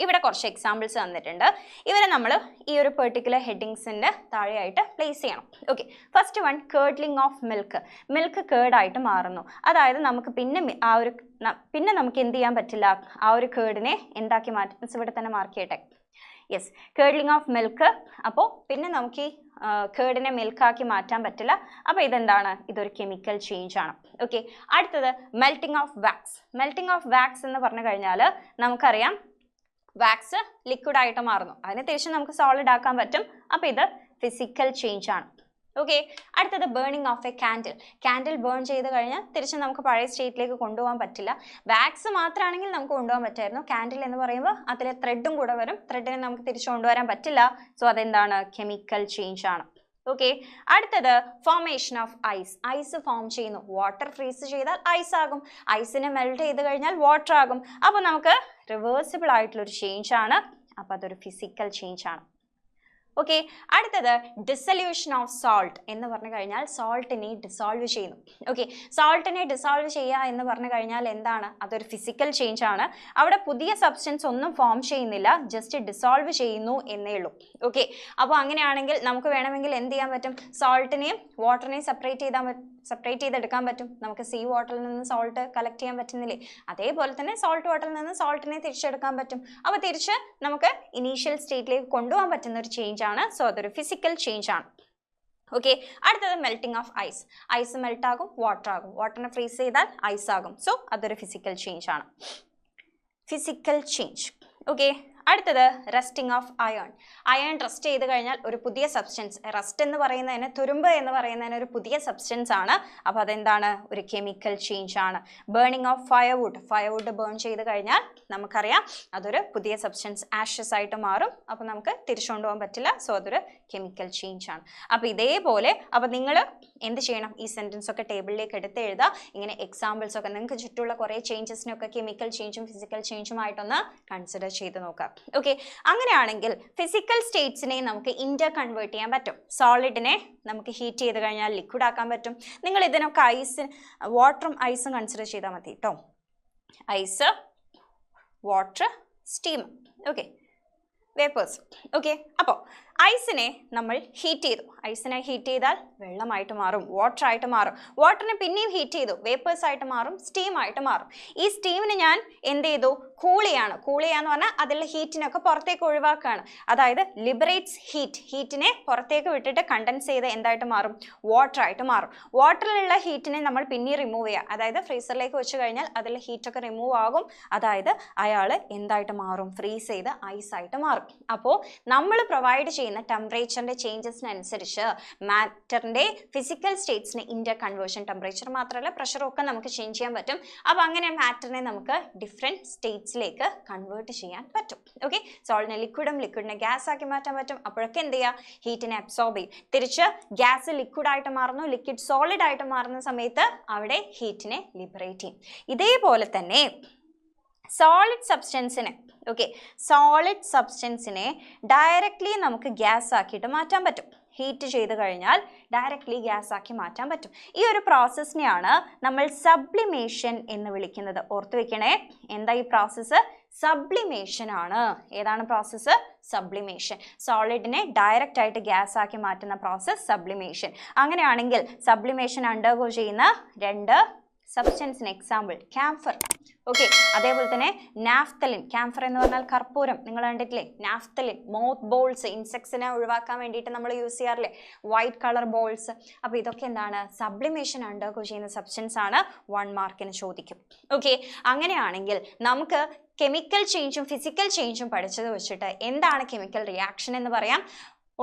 ഇവിടെ കുറച്ച് എക്സാമ്പിൾസ് തന്നിട്ടുണ്ട്. ഇവരെ നമ്മൾ ഈ ഒരു പെർട്ടിക്കുലർ ഹെഡിങ്സിൻ്റെ താഴെയായിട്ട് പ്ലേസ് ചെയ്യണം. Okay, first one, curdling of milk. Milk കേർഡായിട്ട് മാറുന്നു. അതായത് നമുക്ക് പിന്നെ നമുക്ക് എന്ത് ചെയ്യാൻ പറ്റില്ല, ആ ഒരു കേർഡിനെ എന്താക്കി മാറ്റും? ഇവിടെ തന്നെ മാർക്ക് ചെയ്യട്ടെ. Yes, curdling of milk. അപ്പോൾ പിന്നെ നമുക്ക് ഈ കേർഡിനെ മിൽക്കാക്കി മാറ്റാൻ പറ്റില്ല. അപ്പോൾ ഇതെന്താണ്? ഇതൊരു കെമിക്കൽ ചേഞ്ച് ആണ്. ഓക്കെ, അടുത്തത് melting of wax. Melting of wax എന്ന് പറഞ്ഞു കഴിഞ്ഞാൽ നമുക്കറിയാം വാക്സ് ലിക്വിഡ് ആയിട്ട് മാറുന്നു, അതിന് തിരിച്ച് നമുക്ക് സോളിഡ് ആക്കാൻ പറ്റും. അപ്പോൾ ഇത് ഫിസിക്കൽ ചേഞ്ച് ആണ്. ഓക്കെ, അടുത്തത് burning of a candle. Candle burn ചെയ്ത് കഴിഞ്ഞാൽ തിരിച്ച് നമുക്ക് പഴയ സ്റ്റേറ്റിലേക്ക് കൊണ്ടുപോകാൻ പറ്റില്ല. വാക്സ് മാത്രമാണെങ്കിൽ നമുക്ക് കൊണ്ടുപോകാൻ പറ്റുമായിരുന്നു. കാൻഡിൽ എന്ന് പറയുമ്പോൾ അതിലെ ത്രെഡും കൂടെ വരും, ത്രെഡിനെ നമുക്ക് തിരിച്ചു കൊണ്ടുവരാൻ പറ്റില്ല. സോ അതെന്താണ്? കെമിക്കൽ ചേഞ്ച് ആണ്. ഓക്കെ, അടുത്തത് formation of ice. Ice form ചെയ്യുന്നു. വാട്ടർ ഫ്രീസ് ചെയ്താൽ ഐസ് ആകും, ഐസിനെ മെൽറ്റ് ചെയ്ത് കഴിഞ്ഞാൽ വാട്ടർ ആകും. അപ്പോൾ നമുക്ക് റിവേഴ്സിബിൾ ആയിട്ടുള്ളൊരു ചേഞ്ച് ആണ്. അപ്പോൾ അതൊരു ഫിസിക്കൽ ചേഞ്ച് ആണ്. ഓക്കെ, അടുത്തത് ഡിസൊല്യൂഷൻ ഓഫ് സോൾട്ട് എന്ന് പറഞ്ഞു കഴിഞ്ഞാൽ സോൾട്ടിനെ ഡിസോൾവ് ചെയ്യുന്നു. ഓക്കെ, സോൾട്ടിനെ ഡിസോൾവ് ചെയ്യുക എന്ന് പറഞ്ഞു കഴിഞ്ഞാൽ എന്താണ്? അതൊരു ഫിസിക്കൽ ചേഞ്ച് ആണ്. അവിടെ പുതിയ സബ്സ്റ്റൻസ് ഒന്നും ഫോം ചെയ്യുന്നില്ല, ജസ്റ്റ് ഡിസോൾവ് ചെയ്യുന്നു എന്നേ ഉള്ളൂ. ഓക്കെ, അപ്പോൾ അങ്ങനെയാണെങ്കിൽ നമുക്ക് വേണമെങ്കിൽ എന്ത് ചെയ്യാൻ പറ്റും? സോൾട്ടിനെയും വാട്ടറിനെയും സെപ്പറേറ്റ് ചെയ്തെടുക്കാൻ പറ്റും. നമുക്ക് സീ വാട്ടറിൽ നിന്ന് സോൾട്ട് കളക്ട് ചെയ്യാൻ പറ്റുന്നില്ലേ? അതേപോലെ തന്നെ സോൾട്ട് വാട്ടറിൽ നിന്ന് സോൾട്ടിനെ തിരിച്ചെടുക്കാൻ പറ്റും. അപ്പോൾ തിരിച്ച് നമുക്ക് ഇനീഷ്യൽ സ്റ്റേറ്റിലേക്ക് കൊണ്ടുപോകാൻ പറ്റുന്ന ഒരു ചേഞ്ച് ആണ്. സോ അതൊരു ഫിസിക്കൽ ചേഞ്ച് ആണ്. ഓക്കെ, അടുത്തത് melting of ice. Ice melt ആകും, വാട്ടർ ആകും, വാട്ടറിനെ ഫ്രീസ് ചെയ്താൽ ഐസ് ആകും. സോ അതൊരു ഫിസിക്കൽ ചേഞ്ച് ആണ്. Physical change. ഓക്കെ, അടുത്തത് rusting of iron. Iron rust ചെയ്ത് കഴിഞ്ഞാൽ ഒരു പുതിയ സബ്സ്റ്റൻസ്, റസ്റ്റ് എന്ന് പറയുന്നതിന്, തുരുമ്പ് എന്ന് പറയുന്നതിന് ഒരു പുതിയ സബ്സ്റ്റൻസ് ആണ്. അപ്പോൾ അതെന്താണ്? ഒരു കെമിക്കൽ ചേഞ്ച് ആണ്. Burning of firewood. Firewood burn ചെയ്ത് കഴിഞ്ഞാൽ നമുക്കറിയാം അതൊരു പുതിയ സബ്സ്റ്റൻസ്, ആഷസ് ആയിട്ട് മാറും. അപ്പോൾ നമുക്ക് തിരിച്ചു കൊണ്ടുപോകാൻ പറ്റില്ല. സോ അതൊരു കെമിക്കൽ ചേഞ്ച് ആണ്. അപ്പോൾ ഇതേപോലെ അപ്പോൾ നിങ്ങൾ എന്ത് ചെയ്യണം? ഈ സെൻറ്റൻസ് ഒക്കെ ടേബിളിലേക്ക് എടുത്ത് എഴുതുക. ഇങ്ങനെ എക്സാമ്പിൾസ് ഒക്കെ നിങ്ങൾക്ക് ചുറ്റുള്ള കുറേ ചേഞ്ചസിനൊക്കെ കെമിക്കൽ ചേഞ്ചും ഫിസിക്കൽ ചേഞ്ചുമായിട്ടൊന്ന് കൺസിഡർ ചെയ്ത് നോക്കാം. ഓക്കെ, അങ്ങനെയാണെങ്കിൽ ഫിസിക്കൽ സ്റ്റേറ്റ്സിനെ നമുക്ക് ഇന്റർ കൺവേർട്ട് ചെയ്യാൻ പറ്റും. സോളിഡിനെ നമുക്ക് ഹീറ്റ് ചെയ്ത് കഴിഞ്ഞാൽ ലിക്വിഡ് ആക്കാൻ പറ്റും. നിങ്ങൾ ഇതിനൊക്കെ വാട്ടറും ഐസും കൺസിഡർ ചെയ്താൽ മതി കേട്ടോ. Ice, water, steam. Okay, vapours. Okay, അപ്പോൾ ഐസിനെ നമ്മൾ ഹീറ്റ് ചെയ്തു. ഐസിനെ ഹീറ്റ് ചെയ്താൽ വെള്ളമായിട്ട് മാറും, വാട്ടർ ആയിട്ട് മാറും. വാട്ടറിനെ പിന്നെയും ഹീറ്റ് ചെയ്തു, വേപ്പേഴ്സ് ആയിട്ട് മാറും, സ്റ്റീം ആയിട്ട് മാറും. ഈ സ്റ്റീമിന് ഞാൻ എന്ത് ചെയ്തു? കൂൾ ചെയ്യാന്ന് പറഞ്ഞാൽ അതിലുള്ള ഹീറ്റിനൊക്കെ പുറത്തേക്ക് ഒഴിവാക്കുകയാണ്. അതായത് ലിബറേറ്റ്സ് ഹീറ്റ്. ഹീറ്റിനെ പുറത്തേക്ക് വിട്ടിട്ട് കണ്ടൻസ് ചെയ്ത് എന്തായിട്ട് മാറും? വാട്ടർ ആയിട്ട് മാറും. വാട്ടറിലുള്ള ഹീറ്റിനെ നമ്മൾ പിന്നെ റിമൂവ് ചെയ്യുക. അതായത് ഫ്രീസറിലേക്ക് വെച്ച് കഴിഞ്ഞാൽ അതിലെ ഹീറ്റൊക്കെ റിമൂവ് ആകും. അതായത് അയാൾ എന്തായിട്ട് മാറും? ഫ്രീസ് ചെയ്ത് ഐസ് ആയിട്ട് മാറും. അപ്പോൾ നമ്മൾ പ്രൊവൈഡ് ചെയ്യുന്ന ടെമ്പറേച്ചറിന്റെ ചേഞ്ചസിനനുസരിച്ച് മാറ്ററിന്റെ ഫിസിക്കൽ സ്റ്റേറ്റ്സിന് ഇന്റർ കൺവേർഷൻ, ടെമ്പറേച്ചർ മാത്രമല്ല പ്രഷറും ഒക്കെ നമുക്ക് ചേഞ്ച് ചെയ്യാൻ പറ്റും. അപ്പോൾ അങ്ങനെ മാറ്ററിനെ നമുക്ക് ഡിഫറെൻറ്റ് സ്റ്റേറ്റ്സിലേക്ക് കൺവേർട്ട് ചെയ്യാൻ പറ്റും. ഓക്കെ, സോളിഡിനെ ലിക്വിഡും ലിക്വിഡിനെ ഗ്യാസ് ആക്കി മാറ്റാൻ പറ്റും. അപ്പോഴൊക്കെ എന്ത് ചെയ്യുക? ഹീറ്റിനെ അബ്സോർബ് ചെയ്യും. തിരിച്ച് ഗ്യാസ് ലിക്വിഡ് ആയിട്ട് മാറുന്നു, ലിക്വിഡ് സോളിഡ് ആയിട്ട് മാറുന്ന സമയത്ത് അവിടെ ഹീറ്റിനെ ലിബറേറ്റ് ചെയ്യും. ഇതേപോലെ തന്നെ സോളിഡ് സബ്സ്റ്റൻസിനെ സോളിഡ് സബ്സ്റ്റൻസിനെ ഡയറക്റ്റ്ലി നമുക്ക് ഗ്യാസ് ആക്കിയിട്ട് മാറ്റാൻ പറ്റും. ഹീറ്റ് ചെയ്ത് കഴിഞ്ഞാൽ ഡയറക്റ്റ്ലി ഗ്യാസ് ആക്കി മാറ്റാൻ പറ്റും. ഈ ഒരു പ്രോസസ്സിനെയാണ് നമ്മൾ സബ്ലിമേഷൻ എന്ന് വിളിക്കുന്നത്. ഓർത്തു വെക്കണേ, എന്താ ഈ പ്രോസസ്സ്? സബ്ലിമേഷൻ ആണ്. ഏതാണ് പ്രോസസ്സ്? സബ്ലിമേഷൻ. സോളിഡിനെ ഡയറക്റ്റ് ആയിട്ട് ഗ്യാസ് ആക്കി മാറ്റുന്ന പ്രോസസ്സ് സബ്ലിമേഷൻ. അങ്ങനെയാണെങ്കിൽ സബ്ലിമേഷൻ അണ്ടർഗോ ചെയ്യുന്ന രണ്ട് സബ്സ്റ്റൻസിന് എക്സാമ്പിൾ ക്യാംഫർ. ഓക്കെ, അതേപോലെ തന്നെ നാഫ്തലിൻ. ക്യാംഫർ എന്ന് പറഞ്ഞാൽ കർപ്പൂരം, നിങ്ങൾ കണ്ടിട്ടില്ലേ? നാഫ്തലിൻ, മോത്ത് ബോൾസ്, ഇൻസെക്ട്സിനെ ഒഴിവാക്കാൻ വേണ്ടിയിട്ട് നമ്മൾ യൂസ് ചെയ്യാറില്ലേ, വൈറ്റ് കളർ ബോൾസ്. അപ്പോൾ ഇതൊക്കെ എന്താണ്? സബ്ലിമേഷൻ അണ്ടർഗോ ചെയ്യുന്ന സബ്സ്റ്റൻസ് ആണ്. 1 മാർക്കിന് ചോദിക്കും. ഓക്കെ, അങ്ങനെയാണെങ്കിൽ നമുക്ക് കെമിക്കൽ ചേഞ്ചും ഫിസിക്കൽ ചേഞ്ചും പഠിച്ചത് വെച്ചിട്ട് എന്താണ് കെമിക്കൽ റിയാക്ഷൻ എന്ന് പറയാം.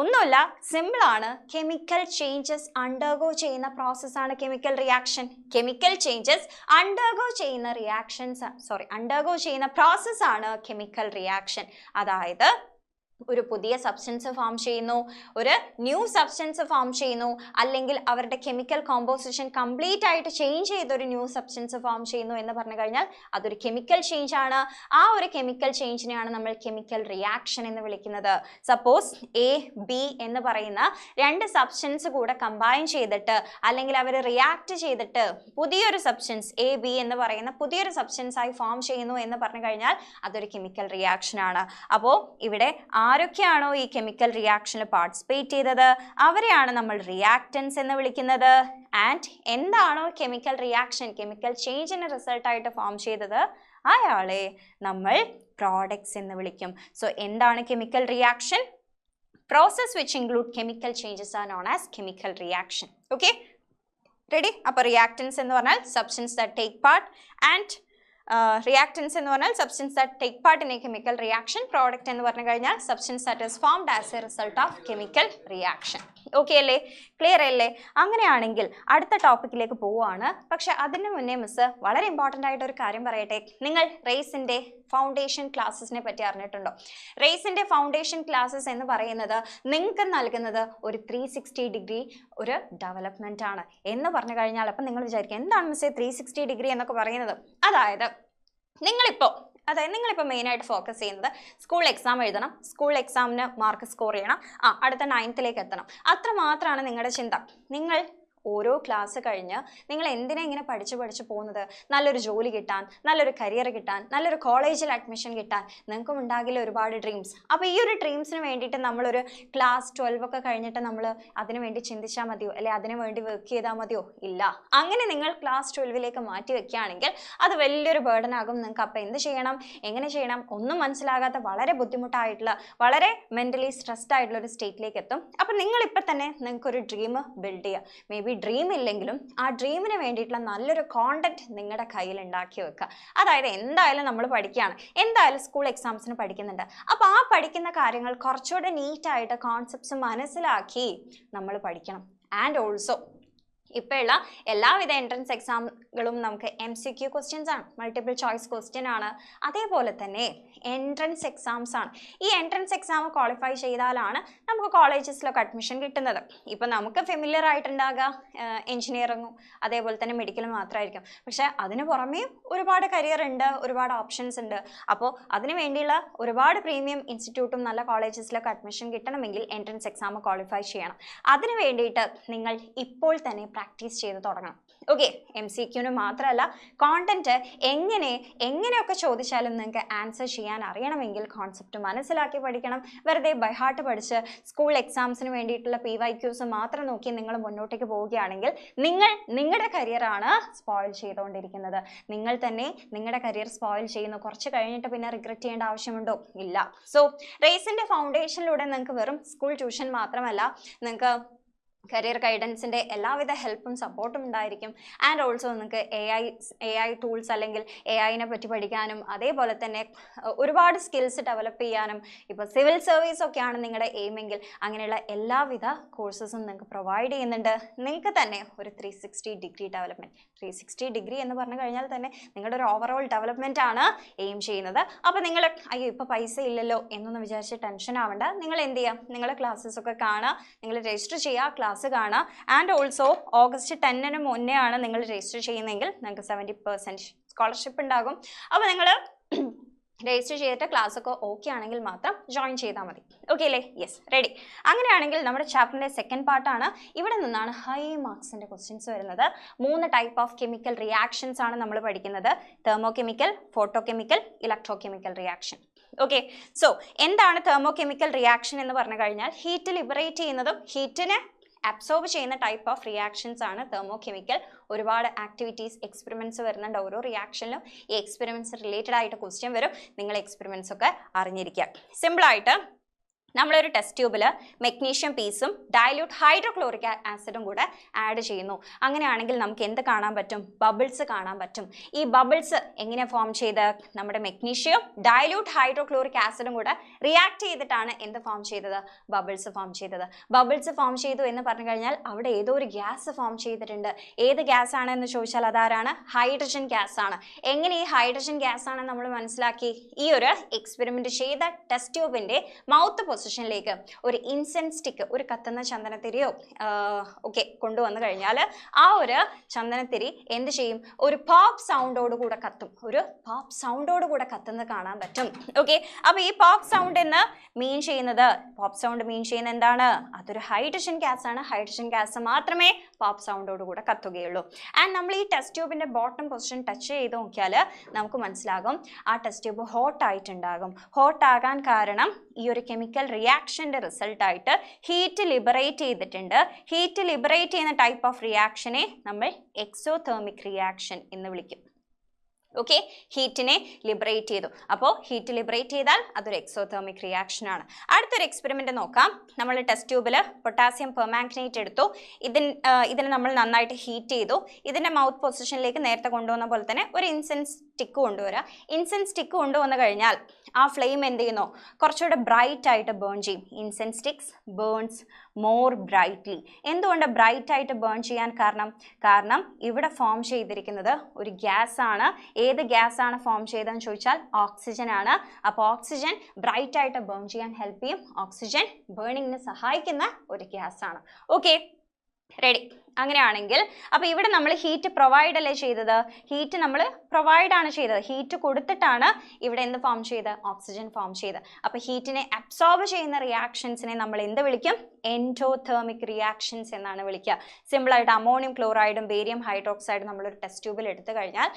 ഒന്നുമില്ല, സിമ്പിൾ ആണ്. കെമിക്കൽ ചേഞ്ചസ് അണ്ടർഗോ ചെയ്യുന്ന പ്രോസസ്സാണ് chemical reaction. Chemical changes undergo ചെയ്യുന്ന പ്രോസസ്സാണ് കെമിക്കൽ റിയാക്ഷൻ. അതായത് ഒരു പുതിയ സബ്സ്റ്റൻസ് ഫോം ചെയ്യുന്നു, ഒരു ന്യൂ സബ്സ്റ്റൻസ് ഫോം ചെയ്യുന്നു, അല്ലെങ്കിൽ അവരുടെ കെമിക്കൽ കോമ്പോസിഷൻ കംപ്ലീറ്റ് ആയിട്ട് ചേഞ്ച് ചെയ്തൊരു ന്യൂ സബ്സ്റ്റൻസ് ഫോം ചെയ്യുന്നു എന്ന് പറഞ്ഞു കഴിഞ്ഞാൽ അതൊരു കെമിക്കൽ ചേഞ്ച് ആണ്. ആ ഒരു കെമിക്കൽ ചേഞ്ചിനെയാണ് നമ്മൾ കെമിക്കൽ റിയാക്ഷൻ എന്ന് വിളിക്കുന്നത്. സപ്പോസ് എ ബി എന്ന് പറയുന്ന 2 സബ്സ്റ്റൻസ് കൂടെ കമ്പൈൻ ചെയ്തിട്ട് അല്ലെങ്കിൽ അവർ റിയാക്ട് ചെയ്തിട്ട് പുതിയൊരു സബ്സ്റ്റൻസ് എ ബി എന്ന് പറയുന്ന പുതിയൊരു സബ്സ്റ്റൻസ് ആയി ഫോം ചെയ്യുന്നു എന്ന് പറഞ്ഞു കഴിഞ്ഞാൽ അതൊരു കെമിക്കൽ റിയാക്ഷൻ ആണ്. അപ്പോൾ ഇവിടെ ആരൊക്കെയാണോ ഈ കെമിക്കൽ റിയാക്ഷനിൽ പാർട്ടിസിപ്പേറ്റ് ചെയ്തത് അവരെയാണ് നമ്മൾ റിയാക്റ്റൻസ് എന്ന് വിളിക്കുന്നത്. ആൻഡ് എന്താണോ കെമിക്കൽ റിയാക്ഷൻ, കെമിക്കൽ ചേഞ്ചിന് റിസൾട്ടായിട്ട് ഫോം ചെയ്തത് അയാളെ നമ്മൾ പ്രോഡക്ട്സ് എന്ന് വിളിക്കും. സോ എന്താണ് chemical reaction? Process which include chemical changes are known as chemical reaction. Okay, ready? അപ്പോൾ റിയാക്റ്റൻസ് എന്ന് പറഞ്ഞാൽ substance that take part, and reactants എന്ന് പറഞ്ഞാൽ substance that take part in a chemical reaction. Product എന്ന് പറഞ്ഞു കഴിഞ്ഞാൽ substance that is formed as a result of chemical reaction. Okay അല്ലേ? Clear അല്ലേ? അങ്ങനെയാണെങ്കിൽ അടുത്ത ടോപ്പിക്കിലേക്ക് പോവുകയാണ്. പക്ഷെ അതിന് മുന്നേ മിസ് വളരെ ഇമ്പോർട്ടൻ്റ് ആയിട്ട് ഒരു കാര്യം പറയട്ടെ. നിങ്ങൾ റേസിൻ്റെ ഫൗണ്ടേഷൻ ക്ലാസ്സസിനെ പറ്റി അറിഞ്ഞിട്ടുണ്ടോ? റേസിൻ്റെ ഫൗണ്ടേഷൻ ക്ലാസ്സസ് എന്ന് പറയുന്നത് നിങ്ങൾക്ക് നൽകുന്നത് ഒരു 360 ഡിഗ്രി ഒരു ഡെവലപ്മെൻ്റ് ആണ് എന്ന് പറഞ്ഞു കഴിഞ്ഞാൽ അപ്പം നിങ്ങൾ വിചാരിക്കുക എന്താണ് മിസ്സേ 360 ഡിഗ്രി എന്നൊക്കെ പറയുന്നത്? അതായത് നിങ്ങളിപ്പോൾ മെയിനായിട്ട് ഫോക്കസ് ചെയ്യുന്നത് സ്കൂൾ എക്സാം എഴുതണം, സ്കൂൾ എക്സാമിന് മാർക്ക് സ്കോർ ചെയ്യണം, അടുത്ത 9th എത്തണം, അത്ര മാത്രമാണ് നിങ്ങളുടെ ചിന്ത. നിങ്ങൾ ഓരോ ക്ലാസ് കഴിഞ്ഞ് നിങ്ങൾ എന്തിനാ ഇങ്ങനെ പഠിച്ചു പോകുന്നത്? നല്ലൊരു ജോലി കിട്ടാൻ, നല്ലൊരു കരിയർ കിട്ടാൻ, നല്ലൊരു കോളേജിൽ അഡ്മിഷൻ കിട്ടാൻ നിങ്ങൾക്കും ഉണ്ടാകില്ല ഒരുപാട് ഡ്രീംസ്. അപ്പോൾ ഈ ഒരു ഡ്രീംസിന് വേണ്ടിയിട്ട് നമ്മളൊരു ക്ലാസ് 12 ഒക്കെ കഴിഞ്ഞിട്ട് നമ്മൾ അതിനു വേണ്ടി ചിന്തിച്ചാൽ മതിയോ? അല്ലെ അതിനു വേണ്ടി വർക്ക് ചെയ്താൽ മതിയോ? ഇല്ല. അങ്ങനെ നിങ്ങൾ ക്ലാസ് 12ലേക്ക് മാറ്റി വെക്കുകയാണെങ്കിൽ അത് വലിയൊരു ബേർഡൻ ആകും നിങ്ങൾക്ക്. അപ്പോൾ എന്ത് ചെയ്യണം, എങ്ങനെ ചെയ്യണം ഒന്നും മനസ്സിലാകാത്ത വളരെ ബുദ്ധിമുട്ടായിട്ടുള്ള, വളരെ മെൻ്റലി സ്ട്രെസ്ഡ് ആയിട്ടുള്ള ഒരു സ്റ്റേറ്റിലേക്ക് എത്തും. അപ്പോൾ നിങ്ങളിപ്പോൾ തന്നെ നിങ്ങൾക്കൊരു ഡ്രീം ബിൽഡ് ചെയ്യുക. മേ ബി ഡ്രീം ഇല്ലെങ്കിലും ആ ഡ്രീമിന് വേണ്ടിയിട്ടുള്ള നല്ലൊരു കോണ്ടന്റ് നിങ്ങളുടെ കയ്യിൽ ഉണ്ടാക്കി വെക്കുക. അതായത് എന്തായാലും നമ്മൾ പഠിക്കുകയാണ്, എന്തായാലും സ്കൂൾ എക്സാംസിന് പഠിക്കുന്നുണ്ട്. അപ്പോൾ ആ പഠിക്കുന്ന കാര്യങ്ങൾ കുറച്ചുകൂടെ നീറ്റായിട്ട് കോൺസെപ്റ്റ്സ് മനസ്സിലാക്കി നമ്മൾ പഠിക്കണം. ആൻഡ് ഓൾസോ ഇപ്പോഴുള്ള എല്ലാവിധ എൻട്രൻസ് എക്സാമുകളും നമുക്ക് MCQ ക്വസ്റ്റ്യൻസ് ആണ്, മൾട്ടിപ്പിൾ ചോയ്സ് ക്വസ്റ്റ്യൻ ആണ്. അതേപോലെ തന്നെ എൻട്രൻസ് എക്സാംസ് ആണ്. ഈ എൻട്രൻസ് എക്സാം ക്വാളിഫൈ ചെയ്താലാണ് നമുക്ക് കോളേജസിലൊക്കെ അഡ്മിഷൻ കിട്ടുന്നത്. ഇപ്പം നമുക്ക് ഫെമിലിയർ ആയിട്ടുണ്ടാകുക എഞ്ചിനീയറിങ്ങും അതേപോലെ തന്നെ മെഡിക്കലും മാത്രമായിരിക്കും. പക്ഷേ അതിന് പുറമേ ഒരുപാട് കരിയർ ഉണ്ട്, ഒരുപാട് ഓപ്ഷൻസ് ഉണ്ട്. അപ്പോൾ അതിന് വേണ്ടിയുള്ള ഒരുപാട് പ്രീമിയം ഇൻസ്റ്റിറ്റ്യൂട്ടും നല്ല കോളേജസിലൊക്കെ അഡ്മിഷൻ കിട്ടണമെങ്കിൽ എൻട്രൻസ് എക്സാം ക്വാളിഫൈ ചെയ്യണം. അതിന് വേണ്ടിയിട്ട് നിങ്ങൾ ഇപ്പോൾ തന്നെ പ്രാക്ടീസ് ചെയ്ത് തുടങ്ങണം. ഓക്കെ, MCQന് മാത്രമല്ല കോണ്ടന്റ് എങ്ങനെയൊക്കെ ചോദിച്ചാലും നിങ്ങൾക്ക് ആൻസർ ചെയ്യാൻ അറിയണമെങ്കിൽ കോൺസെപ്റ്റ് മനസ്സിലാക്കി പഠിക്കണം. വെറുതെ ബൈ ഹാർട്ട് പഠിച്ച് സ്കൂൾ എക്സാംസിന് വേണ്ടിയിട്ടുള്ള PYQs മാത്രം നോക്കി നിങ്ങൾ മുന്നോട്ടേക്ക് പോവുകയാണെങ്കിൽ നിങ്ങളുടെ കരിയറാണ് സ്പോയിൽ ചെയ്തുകൊണ്ടിരിക്കുന്നത്. നിങ്ങൾ തന്നെ നിങ്ങളുടെ കരിയർ സ്പോയിൽ ചെയ്യുന്നു. കുറച്ച് കഴിഞ്ഞിട്ട് പിന്നെ റിഗ്രറ്റ് ചെയ്യേണ്ട ആവശ്യമുണ്ടോ? ഇല്ല. സോ റേസിൻ്റെ ഫൗണ്ടേഷനിലൂടെ നിങ്ങൾക്ക് വെറും സ്കൂൾ ട്യൂഷൻ മാത്രമല്ല, നിങ്ങൾക്ക് കരിയർ ഗൈഡൻസിൻ്റെ എല്ലാവിധ ഹെൽപ്പും സപ്പോർട്ടും ഉണ്ടായിരിക്കും. ആൻഡ് ഓൾസോ നിങ്ങൾക്ക് AI ടൂൾസ് അല്ലെങ്കിൽ AI-നെ പറ്റി പഠിക്കാനും അതേപോലെ തന്നെ ഒരുപാട് സ്കിൽസ് ഡെവലപ്പ് ചെയ്യാനും, ഇപ്പോൾ സിവിൽ സർവീസ് ഒക്കെയാണ് നിങ്ങളുടെ എയിമെങ്കിൽ അങ്ങനെയുള്ള എല്ലാവിധ കോഴ്സസും നിങ്ങൾക്ക് പ്രൊവൈഡ് ചെയ്യുന്നുണ്ട്. നിങ്ങൾക്ക് തന്നെ ഒരു 360 ഡിഗ്രി ഡെവലപ്മെൻറ്റ്, 360 ഡിഗ്രി എന്ന് പറഞ്ഞു കഴിഞ്ഞാൽ തന്നെ നിങ്ങളുടെ ഒരു ഓവറോൾ ഡെവലപ്മെൻ്റ് ആണ് എയിം ചെയ്യുന്നത്. അപ്പോൾ നിങ്ങൾ അയ്യോ ഇപ്പോൾ പൈസ ഇല്ലല്ലോ എന്നൊന്നും വിചാരിച്ച് ടെൻഷൻ ആവേണ്ട. നിങ്ങൾ എന്ത് ചെയ്യുക, നിങ്ങളുടെ ക്ലാസ്സസ് ഒക്കെ കാണുക, നിങ്ങൾ രജിസ്റ്റർ ചെയ്യുക, ക്ലാസ് കാണാം. ആൻഡ് ഓൾസോ August 10 മുന്നേ ആണ് നിങ്ങൾ രജിസ്റ്റർ ചെയ്യുന്നതെങ്കിൽ നിങ്ങൾക്ക് 70% സ്കോളർഷിപ്പ് ഉണ്ടാകും. അപ്പോൾ നിങ്ങൾ രജിസ്റ്റർ ചെയ്തിട്ട് ക്ലാസ് ഒക്കെ ഓക്കെ ആണെങ്കിൽ മാത്രം ജോയിൻ ചെയ്താൽ മതി. ഓക്കെ അല്ലേ? Yes, ready. അങ്ങനെയാണെങ്കിൽ നമ്മുടെ ചാപ്റ്ററിൻ്റെ സെക്കൻഡ് പാർട്ടാണ്. ഇവിടെ നിന്നാണ് ഹൈ മാർക്സിൻ്റെ ക്വസ്റ്റ്യൻസ് വരുന്നത്. 3 ടൈപ്പ് ഓഫ് കെമിക്കൽ റിയാക്ഷൻസ് ആണ് നമ്മൾ പഠിക്കുന്നത്. Thermochemical, photochemical, electrochemical reaction. Okay, so എന്താണ് തെർമോകെമിക്കൽ റിയാക്ഷൻ എന്ന് പറഞ്ഞു കഴിഞ്ഞാൽ ഹീറ്റ് ലിബറേറ്റ് ചെയ്യുന്നതും ഹീറ്റിനെ അബ്സോർബ് ചെയ്യുന്ന ടൈപ്പ് ഓഫ് റിയാക്ഷൻസ് ആണ് തെർമോകെമിക്കൽ. ഒരുപാട് ആക്ടിവിറ്റീസ് എക്സ്പെരിമെന്റ്സ് വരുന്നുണ്ട്. ഓരോ റിയാക്ഷനിലും ഈ എക്സ്പെരിമെന്റ്സ് റിലേറ്റഡ് ആയിട്ട് ക്വസ്റ്റ്യൻ വരും. നിങ്ങൾ എക്സ്പെരിമെന്റ്സ് ഒക്കെ അറിഞ്ഞിരിക്കുക. സിമ്പിളായിട്ട് നമ്മളൊരു ടെസ്റ്റ് ട്യൂബിൽ മെഗ്നീഷ്യം പീസും ഡയല്യൂട്ട് ഹൈഡ്രോക്ലോറിക് ആസിഡും കൂടെ ആഡ് ചെയ്യുന്നു. അങ്ങനെയാണെങ്കിൽ നമുക്ക് എന്ത് കാണാൻ പറ്റും? ബബിൾസ് കാണാൻ പറ്റും. ഈ ബബിൾസ് എങ്ങനെ ഫോം ചെയ്ത്? നമ്മുടെ മെഗ്നീഷ്യം ഡയല്യൂട്ട് ഹൈഡ്രോക്ലോറിക് ആസിഡും കൂടെ റിയാക്ട് ചെയ്തിട്ടാണ് എന്ത് ഫോം ചെയ്തത്? ബബിൾസ് ഫോം ചെയ്തത്. ബബിൾസ് ഫോം ചെയ്തു എന്ന് പറഞ്ഞു കഴിഞ്ഞാൽ അവിടെ ഏതോ ഒരു ഗ്യാസ് ഫോം ചെയ്തിട്ടുണ്ട്. ഏത് ഗ്യാസ് ആണെന്ന് ചോദിച്ചാൽ അതാരാണ്? ഹൈഡ്രജൻ ഗ്യാസ് ആണ്. എങ്ങനെ ഈ ഹൈഡ്രജൻ ഗ്യാസ് ആണെന്ന് നമ്മൾ മനസ്സിലാക്കി? ഈ ഒരു എക്സ്പെരിമെന്റ് ചെയ്ത ടെസ്റ്റ് ട്യൂബിന്റെ മൗത്ത് പൊസിഷനിലേക്ക് ഒരു ഇൻസെൻസ് സ്റ്റിക്ക്, ഒരു കത്തുന്ന ചന്ദനത്തിരിയോ ഒക്കെ കൊണ്ടുവന്നു കഴിഞ്ഞാൽ ആ ഒരു ചന്ദനത്തിരി എന്ത് ചെയ്യും? ഒരു പോപ്പ് സൗണ്ടോട് കൂടെ കത്തും. ഒരു പോപ്പ് സൗണ്ടോട് കൂടെ കത്തുന്നത് കാണാൻ പറ്റും. ഓക്കെ, അപ്പൊ ഈ പോപ്പ് സൗണ്ട് എന്ന് മീൻ ചെയ്യുന്നത്, പോപ്പ് സൗണ്ട് മീൻ ചെയ്യുന്നത് എന്താണ്? അതൊരു ഹൈഡ്രജൻ ഗ്യാസ് ആണ്. ഹൈഡ്രജൻ ഗ്യാസ് മാത്രമേ പോപ്പ് സൗണ്ടോട് കൂടെ കത്തുകയുള്ളൂ. ആൻഡ് നമ്മൾ ഈ ടെസ്റ്റ് ട്യൂബിന്റെ ബോട്ടം പൊസിഷൻ ടച്ച് ചെയ്ത് നോക്കിയാൽ നമുക്ക് മനസ്സിലാകും ആ ടെസ്റ്റ് ട്യൂബ് ഹോട്ട് ആയിട്ടുണ്ടാകും. ഹോട്ട് ആകാൻ കാരണം ഈ ഒരു കെമിക്കൽ റിയാക്ഷന്റെ റിസൾട്ട് ആയിട്ട് ഹീറ്റ് ലിബറേറ്റ് ചെയ്തിട്ടുണ്ട്. ഹീറ്റ് ലിബറേറ്റ് ചെയ്യുന്ന ടൈപ്പ് ഓഫ് റിയാക്ഷനെ നമ്മൾ എക്സോതെർമിക് റിയാക്ഷൻ എന്ന് വിളിക്കും. ഓക്കെ, ഹീറ്റിനെ ലിബറേറ്റ് ചെയ്തു. അപ്പോൾ ഹീറ്റ് ലിബറേറ്റ് ചെയ്താൽ അതൊരു എക്സോതെർമിക് റിയാക്ഷൻ ആണ്. അടുത്തൊരു എക്സ്പെരിമെന്റ് നോക്കാം. നമ്മൾ ടെസ്റ്റ് ട്യൂബിൽ പൊട്ടാസ്യം പെർമാംഗനേറ്റ് എടുത്തു. ഇതിനെ നമ്മൾ നന്നായിട്ട് ഹീറ്റ് ചെയ്തു. ഇതിന്റെ മൗത്ത് പൊസിഷനിലേക്ക് നേരത്തെ കൊണ്ടുവന്ന പോലെ തന്നെ ഒരു ഇൻസെൻസ് സ്റ്റിക്ക് കൊണ്ടുവരിക. ഇൻസെൻസ് സ്റ്റിക്ക് കൊണ്ടുവന്നു കഴിഞ്ഞാൽ ആ ഫ്ലെയിം എന്ത് ചെയ്യുന്നു? കുറച്ചുകൂടെ ബ്രൈറ്റ് ആയിട്ട് ബേൺ ചെയ്യും. Incense sticks burns more brightly. എന്തുകൊണ്ട് ബ്രൈറ്റ് ആയിട്ട് ബേൺ ചെയ്യാൻ കാരണം ഇവിടെ ഫോം ചെയ്തിരിക്കുന്നത് ഒരു ഗ്യാസ് ആണ്. ഏത് ഗ്യാസ് ആണ് ഫോം ചെയ്തതെന്ന് ചോദിച്ചാൽ ഓക്സിജൻ ആണ്. അപ്പോൾ ഓക്സിജൻ ബ്രൈറ്റ് ആയിട്ട് ബേൺ ചെയ്യാൻ ഹെൽപ്പ് ചെയ്യും. ഓക്സിജൻ ബേണിങ്ങിന് സഹായിക്കുന്ന ഒരു ഗ്യാസ് ആണ്. Okay, ready. അങ്ങനെയാണെങ്കിൽ അപ്പോൾ ഇവിടെ നമ്മൾ ഹീറ്റ് പ്രൊവൈഡ് അല്ലേ ചെയ്തത്? ഹീറ്റ് നമ്മൾ പ്രൊവൈഡ് ആണ് ചെയ്തത്. ഹീറ്റ് കൊടുത്തിട്ടാണ് ഇവിടെ എന്ത് ഫോം ചെയ്ത്? ഓക്സിജൻ ഫോം ചെയ്ത്. അപ്പോൾ ഹീറ്റിനെ അബ്സോർബ് ചെയ്യുന്ന റിയാക്ഷൻസിനെ നമ്മൾ എന്ത് വിളിക്കും? എൻഡോതെർമിക് റിയാക്ഷൻസ് എന്നാണ് വിളിക്കുക. സിമ്പിളായിട്ട് അമോണിയം ക്ലോറൈഡും ബേരിയം ഹൈഡ്രോക്സൈഡും നമ്മളൊരു ടെസ്റ്റ് ട്യൂബിൽ എടുത്തു കഴിഞ്ഞാൽ,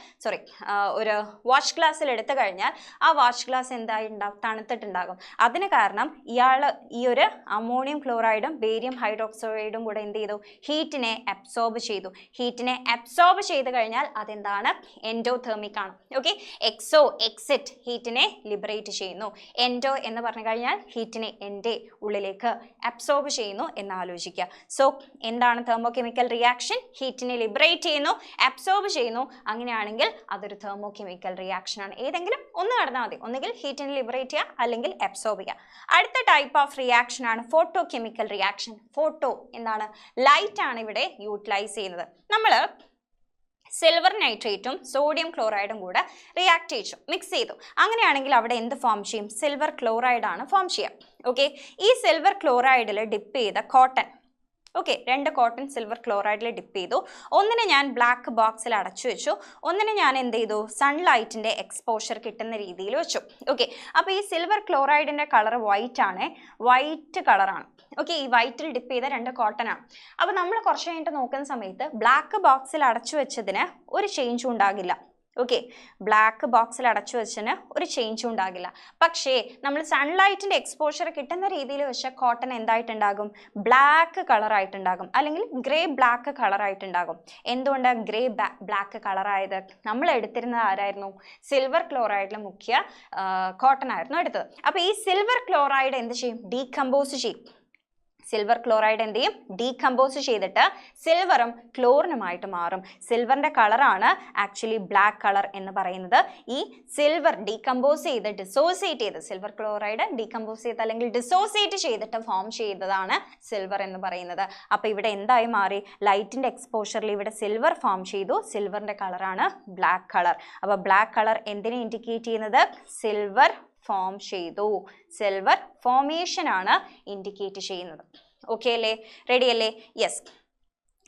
ഒരു വാച്ച് ഗ്ലാസ്സിൽ എടുത്തു കഴിഞ്ഞാൽ ആ വാച്ച് ഗ്ലാസ് എന്തായിട്ടുണ്ടാവും? തണുത്തിട്ടുണ്ടാകും. അതിന് കാരണം ഈ ഒരു അമോണിയം ക്ലോറൈഡും ബേരിയം ഹൈഡ്രോക്സൈഡും കൂടെ എന്ത് ചെയ്തു? ഹീറ്റിനെ അബ്സോർബ് ചെയ്തു. ഹീറ്റിനെ അബ്സോർബ് ചെയ്ത് കഴിഞ്ഞാൽ അതെന്താണ്? എൻഡോതെർമിക് ആണ്. ഓക്കെ, എക്സോ എക്സിറ്റ്, ഹീറ്റിനെ ലിബറേറ്റ് ചെയ്യുന്നു. എൻഡോ എന്ന് പറഞ്ഞു കഴിഞ്ഞാൽ ഹീറ്റിനെ എൻ്റെ ഉള്ളിലേക്ക് അബ്സോർബ് ചെയ്യുന്നു എന്ന് ആലോചിക്കുക. സോ എന്താണ് തെർമോകെമിക്കൽ റിയാക്ഷൻ? ഹീറ്റിനെ ലിബറേറ്റ് ചെയ്യുന്നു, അബ്സോർബ് ചെയ്യുന്നു. അങ്ങനെയാണെങ്കിൽ അതൊരു തെർമോകെമിക്കൽ റിയാക്ഷൻ ആണ്. ഏതെങ്കിലും ഒന്ന് നടന്നാൽ മതി. ഒന്നുകിൽ ഹീറ്റിനെ ലിബറേറ്റ് ചെയ്യുക അല്ലെങ്കിൽ അബ്സോർബ് ചെയ്യുക. അടുത്ത ടൈപ്പ് ഓഫ് റിയാക്ഷൻ ആണ് ഫോട്ടോ കെമിക്കൽ റിയാക്ഷൻ. ഫോട്ടോ എന്താണ്? ലൈറ്റ് ആണ് ഇവിടെ യൂട്ടിലൈസ് ചെയ്യുന്നത്. നമ്മൾ സിൽവർ നൈട്രേറ്റും സോഡിയം ക്ലോറൈഡും കൂടെ റിയാക്ട് ചെയ്തു, മിക്സ് ചെയ്തു. അങ്ങനെയാണെങ്കിൽ അവിടെ എന്ത് ഫോം ചെയ്യും? സിൽവർ ക്ലോറൈഡ് ആണ് ഫോം ചെയ്യുക. ഓക്കെ, ഈ സിൽവർ ക്ലോറൈഡിൽ ഡിപ്പ് ചെയ്ത കോട്ടൺ, ഓക്കെ, 2 കോട്ടൺ സിൽവർ ക്ലോറൈഡിൽ ഡിപ്പ് ചെയ്തു. ഒന്നിനെ ഞാൻ ബ്ലാക്ക് ബോക്സിൽ അടച്ചു വെച്ചു. ഒന്നിനെ ഞാൻ എന്ത് ചെയ്തു? സൺലൈറ്റിൻ്റെ എക്സ്പോഷർ കിട്ടുന്ന രീതിയിൽ വെച്ചു. ഓക്കെ, അപ്പോൾ ഈ സിൽവർ ക്ലോറൈഡിൻ്റെ കളർ വൈറ്റ് ആണ്. വൈറ്റ് കളറാണ്. ഓക്കെ, ഈ വൈറ്റിൽ ഡിപ്പ് ചെയ്ത 2 കോട്ടൺ ആണ്. അപ്പോൾ നമ്മൾ കുറച്ച് കഴിഞ്ഞിട്ട് നോക്കുന്ന സമയത്ത് ബ്ലാക്ക് ബോക്സിൽ അടച്ചു വെച്ചതിന് ഒരു ചേഞ്ചും ഉണ്ടാകില്ല. ഓക്കെ, ബ്ലാക്ക് ബോക്സിൽ അടച്ചു വെച്ചതിന് ഒരു ചേഞ്ചും ഉണ്ടാകില്ല. പക്ഷേ നമ്മൾ സൺലൈറ്റിൻ്റെ എക്സ്പോഷർ കിട്ടുന്ന രീതിയിൽ വെച്ച കോട്ടൺ എന്തായിട്ടുണ്ടാകും? ബ്ലാക്ക് കളറായിട്ടുണ്ടാകും, അല്ലെങ്കിൽ ഗ്രേ ബ്ലാക്ക് കളറായിട്ടുണ്ടാകും. എന്തുകൊണ്ട് ഗ്രേ ബ്ലാക്ക് കളറായത്? നമ്മൾ എടുത്തിരുന്നത് ആരായിരുന്നു? സിൽവർ ക്ലോറൈഡിൽ മുക്കിയ കോട്ടൺ ആയിരുന്നു എടുത്തത്. അപ്പോൾ ഈ സിൽവർ ക്ലോറൈഡ് എന്ത് ചെയ്യും? ഡീകമ്പോസ് ചെയ്യും. സിൽവർ ക്ലോറൈഡ് എന്ത് ചെയ്യും? ഡീകമ്പോസ് ചെയ്തിട്ട് സിൽവറും ക്ലോറിനുമായിട്ട് മാറും. സിൽവറിൻ്റെ കളറാണ് ആക്ച്വലി ബ്ലാക്ക് കളർ എന്ന് പറയുന്നത്. ഈ സിൽവർ ഡീകമ്പോസ് ചെയ്ത് ഡിസോസിയേറ്റ് ചെയ്ത്, സിൽവർ ക്ലോറൈഡ് ഡീകമ്പോസ് ചെയ്ത് അല്ലെങ്കിൽ ഡിസോസിയേറ്റ് ചെയ്തിട്ട് ഫോം ചെയ്തതാണ് സിൽവർ എന്ന് പറയുന്നത്. അപ്പോൾ ഇവിടെ എന്തായി മാറി? ലൈറ്റിൻ്റെ എക്സ്പോഷറിൽ ഇവിടെ സിൽവർ ഫോം ചെയ്തു. സിൽവറിൻ്റെ കളറാണ് ബ്ലാക്ക് കളർ. അപ്പോൾ ബ്ലാക്ക് കളർ എന്തിനെ ഇൻഡിക്കേറ്റ് ചെയ്യുന്നത്? സിൽവർ ഫോം ചെയ്തു. സിൽവർ ഫോമേഷൻ ആണ് ഇൻഡിക്കേറ്റ് ചെയ്യുന്നത്. ഓക്കെ അല്ലേ? റെഡി അല്ലേ? യെസ്.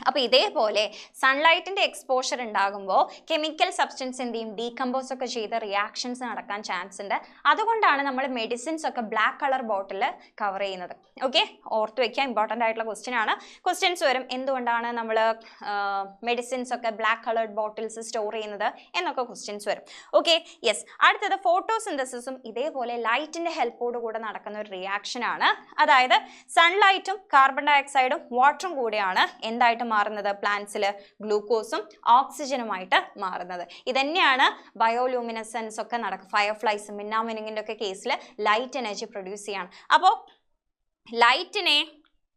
അപ്പോൾ ഇതേപോലെ സൺലൈറ്റിൻ്റെ എക്സ്പോഷർ ഉണ്ടാകുമ്പോൾ കെമിക്കൽ സബ്സ്റ്റൻസ് എന്ത് ചെയ്യും, ഡീകമ്പോസ് ഒക്കെ ചെയ്ത് റിയാക്ഷൻസ് നടക്കാൻ ചാൻസ് ഉണ്ട്. അതുകൊണ്ടാണ് നമ്മൾ മെഡിസിൻസ് ഒക്കെ ബ്ലാക്ക് കളർ ബോട്ടിൽ കവർ ചെയ്യുന്നത്. ഓക്കെ, ഓർത്ത് വയ്ക്കുക, ഇമ്പോർട്ടൻ്റ് ആയിട്ടുള്ള ക്വസ്റ്റ്യൻ ആണ്. ക്വസ്റ്റ്യൻസ് വരും, എന്തുകൊണ്ടാണ് നമ്മൾ മെഡിസിൻസ് ഒക്കെ ബ്ലാക്ക് കളേർഡ് ബോട്ടിൽസ് സ്റ്റോർ ചെയ്യുന്നത് എന്നൊക്കെ ക്വസ്റ്റ്യൻസ് വരും. Okay, yes. അടുത്തത് ഫോട്ടോസിന്തസിസും ഇതേപോലെ ലൈറ്റിൻ്റെ ഹെൽപ്പോട് കൂടെ നടക്കുന്ന ഒരു റിയാക്ഷൻ ആണ്. അതായത് സൺലൈറ്റും കാർബൺ ഡൈ ഓക്സൈഡും വാട്ടറും കൂടെയാണ് എന്തായിട്ട് മാറുന്നത്, പ്ലാന്റ്സിൽ ഗ്ലൂക്കോസും ഓക്സിജനുമായിട്ട് മാറുന്നത്. ഇതന്നെയാണ് ബയോലൂമിനസൻസ് ഒക്കെ നടക്കും. ഫയർഫ്ലൈസ്, മിന്നാമിനുങ്ങിൻ്റെ ഒക്കെ കേസിൽ ലൈറ്റ് എനർജി പ്രൊഡ്യൂസ് ചെയ്യാണ്. അപ്പോൾ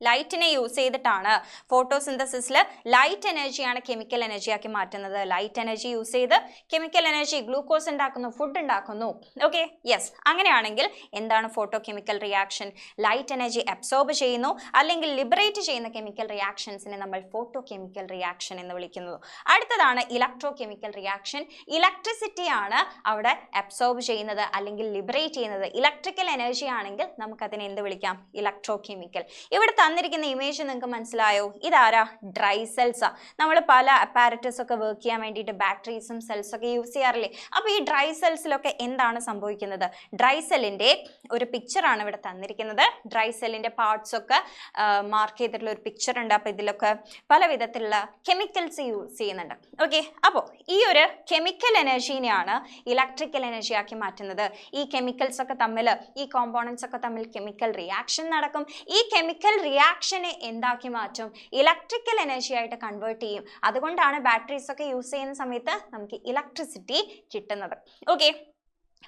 ലൈറ്റിനെ യൂസ് ചെയ്തിട്ടാണ് ഫോട്ടോസിന്തസിസിൽ ലൈറ്റ് എനർജിയാണ് കെമിക്കൽ എനർജിയാക്കി മാറ്റുന്നത്. ലൈറ്റ് എനർജി യൂസ് ചെയ്ത് കെമിക്കൽ എനർജി ഗ്ലൂക്കോസ് ഉണ്ടാക്കുന്നു, ഫുഡ് ഉണ്ടാക്കുന്നു. Okay, yes. അങ്ങനെയാണെങ്കിൽ എന്താണ് photo chemical reaction? Light energy absorb ചെയ്യുന്നു അല്ലെങ്കിൽ ലിബറേറ്റ് ചെയ്യുന്ന കെമിക്കൽ റിയാക്ഷൻസിനെ നമ്മൾ ഫോട്ടോ കെമിക്കൽ റിയാക്ഷൻ എന്ന് വിളിക്കുന്നത്. അടുത്തതാണ് ഇലക്ട്രോ കെമിക്കൽ റിയാക്ഷൻ. ഇലക്ട്രിസിറ്റിയാണ് അവിടെ അബ്സോർബ് ചെയ്യുന്നത് അല്ലെങ്കിൽ ലിബറേറ്റ് ചെയ്യുന്നത്. ഇലക്ട്രിക്കൽ എനർജി ആണെങ്കിൽ നമുക്കതിനെ എന്ത് വിളിക്കാം, ഇലക്ട്രോ കെമിക്കൽ. ഇവിടെ തന്നിരിക്കുന്ന ഇമേജ് നിങ്ങൾക്ക് മനസ്സിലായോ? ഇതാരാ? ഡ്രൈ സെൽസാ. നമ്മൾ പല അപ്പാരറ്റസ് ഒക്കെ വർക്ക് ചെയ്യാൻ വേണ്ടിയിട്ട് ബാറ്ററീസും സെൽസ് ഒക്കെ യൂസ് ചെയ്യാറില്ലേ? അപ്പോൾ ഈ ഡ്രൈ സെൽസിലൊക്കെ എന്താണ് സംഭവിക്കുന്നത്? ഡ്രൈ സെല്ലിൻ്റെ ഒരു പിക്ചറാണ് ഇവിടെ തന്നിരിക്കുന്നത്. ഡ്രൈ സെല്ലിൻ്റെ പാർട്സ് ഒക്കെ മാർക്ക് ചെയ്തിട്ടുള്ള ഒരു പിക്ചർ ഉണ്ട്. അപ്പോൾ ഇതിലൊക്കെ പല വിധത്തിലുള്ള കെമിക്കൽസ് യൂസ് ചെയ്യുന്നുണ്ട്. ഓക്കെ, അപ്പോൾ ഈ ഒരു കെമിക്കൽ എനർജീനെയാണ് ഇലക്ട്രിക്കൽ എനർജി ആക്കി മാറ്റുന്നത്. ഈ കെമിക്കൽസ് ഒക്കെ തമ്മിൽ, ഈ കോമ്പോണൻസ് ഒക്കെ തമ്മിൽ കെമിക്കൽ റിയാക്ഷൻ നടക്കും. ഈ കെമിക്കൽ റിയാക്ഷനെ എന്താക്കി മാറ്റും? ഇലക്ട്രിക്കൽ എനർജി ആയിട്ട് കൺവേർട്ട് ചെയ്യും. അതുകൊണ്ടാണ് ബാറ്ററീസ് ഒക്കെ യൂസ് ചെയ്യുന്ന സമയത്ത് നമുക്ക് ഇലക്ട്രിസിറ്റി കിട്ടുന്നത്. ഓക്കെ,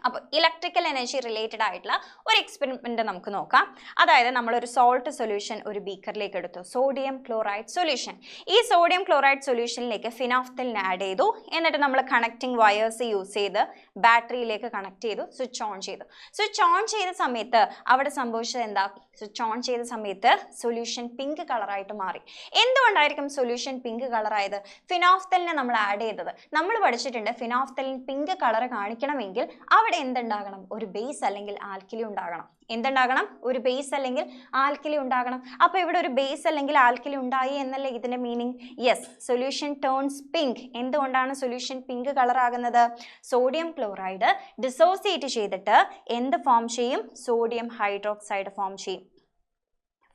അപ്പോൾ ഇലക്ട്രിക്കൽ എനർജി റിലേറ്റഡ് ആയിട്ടുള്ള ഒരു എക്സ്പെരിമെൻറ്റ് നമുക്ക് നോക്കാം. അതായത് നമ്മളൊരു സോൾട്ട് സൊല്യൂഷൻ ഒരു ബീക്കറിലേക്ക് എടുത്തു, സോഡിയം ക്ലോറൈഡ് സൊല്യൂഷൻ. ഈ സോഡിയം ക്ലോറൈഡ് സൊല്യൂഷനിലേക്ക് ഫിനോഫ്തലിൻ ആഡ് ചെയ്തു. എന്നിട്ട് നമ്മൾ കണക്റ്റിംഗ് വയേഴ്സ് യൂസ് ചെയ്ത് ബാറ്ററിയിലേക്ക് കണക്ട് ചെയ്തു, സ്വിച്ച് ഓൺ ചെയ്തു. സ്വിച്ച് ഓൺ ചെയ്ത സമയത്ത് അവിടെ സംഭവിച്ചത് എന്താ? സ്വിച്ച് ഓൺ ചെയ്ത സമയത്ത് സൊല്യൂഷൻ പിങ്ക് കളറായിട്ട് മാറി. എന്തുകൊണ്ടായിരിക്കും സൊല്യൂഷൻ പിങ്ക് കളറായത്? ഫിനോഫ്തലിനെ നമ്മൾ ആഡ് ചെയ്തത്. നമ്മൾ പഠിച്ചിട്ടുണ്ട്, ഫിനോഫ്തലിൻ പിങ്ക് കളർ കാണിക്കണമെങ്കിൽ അവിടെ എന്തുണ്ടാകണം? ഒരു ബേസ് അല്ലെങ്കിൽ ആൽക്കലി ഉണ്ടാകണം. എന്തുണ്ടാകണം? ഒരു ബേസ് അല്ലെങ്കിൽ ആൽക്കലി ഉണ്ടാകണം. അപ്പോൾ ഇവിടെ ഒരു ബേസ് അല്ലെങ്കിൽ ആൽക്കലി ഉണ്ടായി എന്നല്ലേ ഇതിൻ്റെ meaning? Yes, solution turns pink. എന്തുകൊണ്ടാണ് സൊല്യൂഷൻ പിങ്ക് കളർ ആകുന്നത്? സോഡിയം ക്ലോറൈഡ് ഡിസോസിയേറ്റ് ചെയ്തിട്ട് എന്ത് ഫോം ചെയ്യും? സോഡിയം ഹൈഡ്രോക്സൈഡ് ഫോം ചെയ്യും.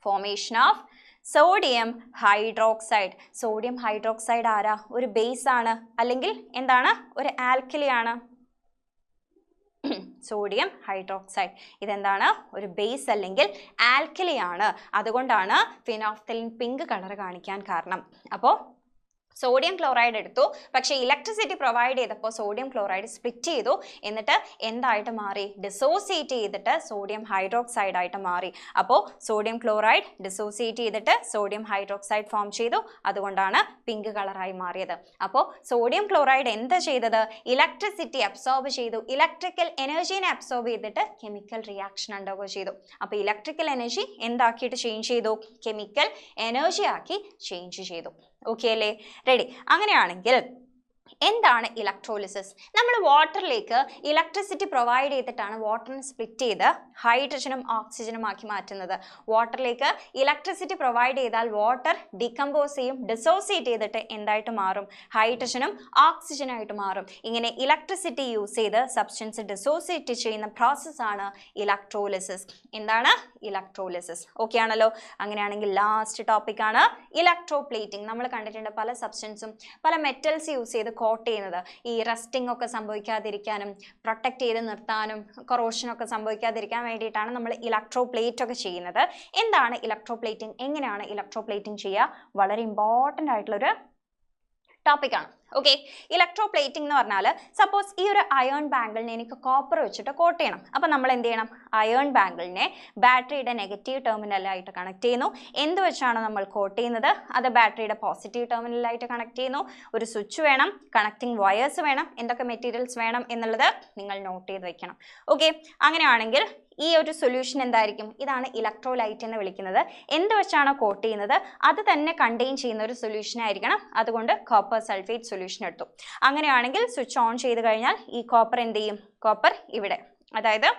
Formation of sodium hydroxide. Sodium hydroxide ആരാ? ഒരു ബേസ് ആണ് അല്ലെങ്കിൽ എന്താണ്? ഒരു ആൽക്കലി ആണ്. സോഡിയം ഹൈഡ്രോക്സൈഡ് ഇതെന്താണ്? ഒരു ബേസ് അല്ലെങ്കിൽ ആൽക്കലി ആണ്. അതുകൊണ്ടാണ് ഫിനോഫ്തലിൻ പിങ്ക് കളർ കാണിക്കാൻ കാരണം. അപ്പോൾ സോഡിയം ക്ലോറൈഡ് എടുത്തു, പക്ഷേ ഇലക്ട്രിസിറ്റി പ്രൊവൈഡ് ചെയ്തപ്പോൾ സോഡിയം ക്ലോറൈഡ് സ്പ്ലിറ്റ് ചെയ്തു. എന്നിട്ട് എന്തായിട്ട് മാറി? ഡിസോസിയേറ്റ് ചെയ്തിട്ട് സോഡിയം ഹൈഡ്രോക്സൈഡ് ആയിട്ട് മാറി. അപ്പോൾ സോഡിയം ക്ലോറൈഡ് ഡിസോസിയേറ്റ് ചെയ്തിട്ട് സോഡിയം ഹൈഡ്രോക്സൈഡ് ഫോം ചെയ്തു. അതുകൊണ്ടാണ് പിങ്ക് കളറായി മാറിയത്. അപ്പോൾ സോഡിയം ക്ലോറൈഡ് എന്താ ചെയ്തത്? ഇലക്ട്രിസിറ്റി അബ്സോർബ് ചെയ്തു. ഇലക്ട്രിക്കൽ എനർജീനെ അബ്സോർബ് ചെയ്തിട്ട് കെമിക്കൽ റിയാക്ഷൻ ഉണ്ടാവുക ചെയ്തു. അപ്പോൾ ഇലക്ട്രിക്കൽ എനർജി എന്താക്കിയിട്ട് ചേഞ്ച് ചെയ്തു? കെമിക്കൽ എനർജി ആക്കി ചേഞ്ച് ചെയ്തു. ഓക്കെ അല്ലേ? റെഡി. അങ്ങനെയാണെങ്കിൽ എന്താണ് ഇലക്ട്രോളിസിസ്? നമ്മൾ വാട്ടറിലേക്ക് ഇലക്ട്രിസിറ്റി പ്രൊവൈഡ് ചെയ്തിട്ടാണ് വാട്ടറിനെ സ്പ്ലിറ്റ് ചെയ്ത് ഹൈഡ്രജനും ഓക്സിജനും ആക്കി മാറ്റുന്നത്. വാട്ടറിലേക്ക് ഇലക്ട്രിസിറ്റി പ്രൊവൈഡ് ചെയ്താൽ വാട്ടർ ഡികമ്പോസ് ചെയ്യും, ഡിസോസിയേറ്റ് ചെയ്തിട്ട് എന്തായിട്ട് മാറും? ഹൈഡ്രജനും ഓക്സിജനായിട്ട് മാറും. ഇങ്ങനെ ഇലക്ട്രിസിറ്റി യൂസ് ചെയ്ത് സബ്സ്റ്റൻസ് ഡിസോസിയേറ്റ് ചെയ്യുന്ന പ്രോസസ്സാണ് ഇലക്ട്രോളിസിസ്. എന്താണ്? ഇലക്ട്രോളിസിസ്. ഓക്കെ ആണല്ലോ? അങ്ങനെയാണെങ്കിൽ ലാസ്റ്റ് ടോപ്പിക്കാണ് ഇലക്ട്രോപ്ലേറ്റിംഗ്. നമ്മൾ കണ്ടിട്ടുണ്ട് പല സബ്സ്റ്റൻസും പല മെറ്റൽസ് യൂസ് ചെയ്ത് കോട്ട് ചെയ്യുന്നത്. ഈ റസ്റ്റിംഗ് ഒക്കെ സംഭവിക്കാതിരിക്കാനും പ്രൊട്ടക്ട് ചെയ്ത് നിർത്താനും കൊറോഷനൊക്കെ സംഭവിക്കാതിരിക്കാൻ വേണ്ടിയിട്ടാണ് നമ്മൾ ഇലക്ട്രോപ്ലേറ്റ് ഒക്കെ ചെയ്യുന്നത്. എന്താണ് ഇലക്ട്രോപ്ലേറ്റിംഗ്? എങ്ങനെയാണ് ഇലക്ട്രോപ്ലേറ്റിംഗ് ചെയ്യുക? വളരെ ഇമ്പോർട്ടൻ്റ് ആയിട്ടുള്ളൊരു ടോപ്പിക്കാണ്. ഓക്കെ, ഇലക്ട്രോപ്ലേറ്റിംഗ് എന്ന് പറഞ്ഞാൽ സപ്പോസ് ഈ ഒരു അയേൺ ബാങ്കിളിനെ എനിക്ക് കോപ്പർ വെച്ചിട്ട് കോട്ട് ചെയ്യണം. അപ്പോൾ നമ്മൾ എന്ത് ചെയ്യണം? അയേൺ ബാങ്കിളിനെ ബാറ്ററിയുടെ നെഗറ്റീവ് ടെർമിനലായിട്ട് കണക്ട് ചെയ്യുന്നു. എന്ത് വെച്ചാണ് നമ്മൾ കോട്ട് ചെയ്യുന്നത്? അത് ബാറ്ററിയുടെ പോസിറ്റീവ് ടെർമിനലായിട്ട് കണക്ട് ചെയ്യുന്നു. ഒരു സ്വിച്ച് വേണം, കണക്റ്റിംഗ് വയേഴ്സ് വേണം, എന്തൊക്കെ മെറ്റീരിയൽസ് വേണം എന്നുള്ളത് നിങ്ങൾ നോട്ട് ചെയ്ത് വെക്കണം. ഓക്കെ, അങ്ങനെയാണെങ്കിൽ ഈ ഒരു സൊല്യൂഷൻ എന്തായിരിക്കും? ഇതാണ് ഇലക്ട്രോലൈറ്റ് എന്ന് വിളിക്കുന്നത്. എന്ത് വെച്ചാണോ കോട്ട് ചെയ്യുന്നത് അത് തന്നെ കണ്ടെയ്ൻ ചെയ്യുന്ന ഒരു സൊല്യൂഷൻ ആയിരിക്കണം. അതുകൊണ്ട് കോപ്പർ സൾഫേറ്റ് സൊല്യൂഷൻ എടുത്തു. അങ്ങനെയാണെങ്കിൽ സ്വിച്ച് ഓൺ ചെയ്ത് കഴിഞ്ഞാൽ ഈ കോപ്പർ എന്ത് ചെയ്യും? കോപ്പർ ഇവിടെ, അതായത്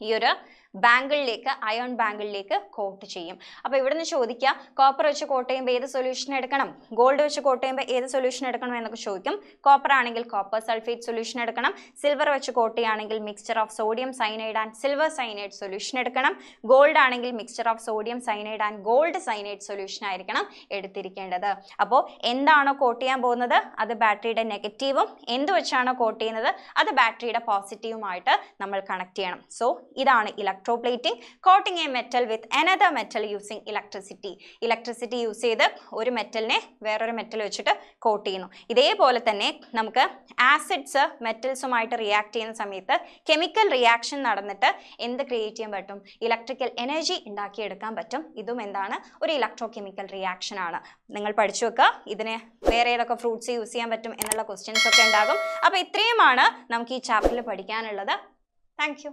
ഈ ഒരു ബാങ്കിളിലേക്ക്, അയോൺ ബാങ്കിളിലേക്ക് കോട്ട് ചെയ്യും. അപ്പോൾ ഇവിടുന്ന് ചോദിക്കുക കോപ്പർ വെച്ച് കോട്ട് ചെയ്യുമ്പോൾ ഏത് സൊല്യൂഷൻ എടുക്കണം, ഗോൾഡ് വെച്ച് കോട്ട് ചെയ്യുമ്പോൾ ഏത് സൊല്യൂഷൻ എടുക്കണം എന്നൊക്കെ ചോദിക്കും. കോപ്പർ ആണെങ്കിൽ കോപ്പർ സൾഫേറ്റ് സൊല്യൂഷൻ എടുക്കണം. സിൽവർ വെച്ച് കോട്ട് ചെയ്യുകയാണെങ്കിൽ mixture of sodium cyanide and silver cyanide solution എടുക്കണം. ഗോൾഡ് ആണെങ്കിൽ mixture of sodium cyanide and gold cyanide solution ആയിരിക്കണം എടുത്തിരിക്കേണ്ടത്. അപ്പോൾ എന്താണോ കോട്ട് ചെയ്യാൻ പോകുന്നത് അത് ബാറ്ററിയുടെ നെഗറ്റീവും, എന്ത് വെച്ചാണോ കോട്ട് ചെയ്യുന്നത് അത് ബാറ്ററിയുടെ പോസിറ്റീവുമായിട്ട് നമ്മൾ കണക്ട് ചെയ്യണം. സോ ഇതാണ് electroplating, coating A metal with another metal using electricity. Electricity use ചെയ്ത് ഒരു മെറ്റലിനെ വേറൊരു മെറ്റൽ വെച്ചിട്ട് കോട്ട് ചെയ്യുന്നു. ഇതേപോലെ തന്നെ നമുക്ക് ആസിഡ്സ് മെറ്റൽസുമായിട്ട് റിയാക്ട് ചെയ്യുന്ന സമയത്ത് കെമിക്കൽ റിയാക്ഷൻ നടന്നിട്ട് എന്ത് ക്രിയേറ്റ് ചെയ്യാൻ പറ്റും, ഇലക്ട്രിക്കൽ എനർജി ഉണ്ടാക്കിയെടുക്കാൻ പറ്റും. ഇതും എന്താണ്, ഒരു ഇലക്ട്രോ കെമിക്കൽ റിയാക്ഷൻ ആണ്. നിങ്ങൾ പഠിച്ചു വെക്കുക. ഇതിന് വേറെ ഏതൊക്കെ ഫ്രൂട്ട്സ് യൂസ് ചെയ്യാൻ പറ്റും എന്നുള്ള ക്വസ്റ്റ്യൻസ് ഒക്കെ ഉണ്ടാകും. അപ്പോൾ ഇത്രയുമാണ് നമുക്ക് ഈ ചാപ്റ്ററിൽ പഠിക്കാനുള്ളത്. Thank you.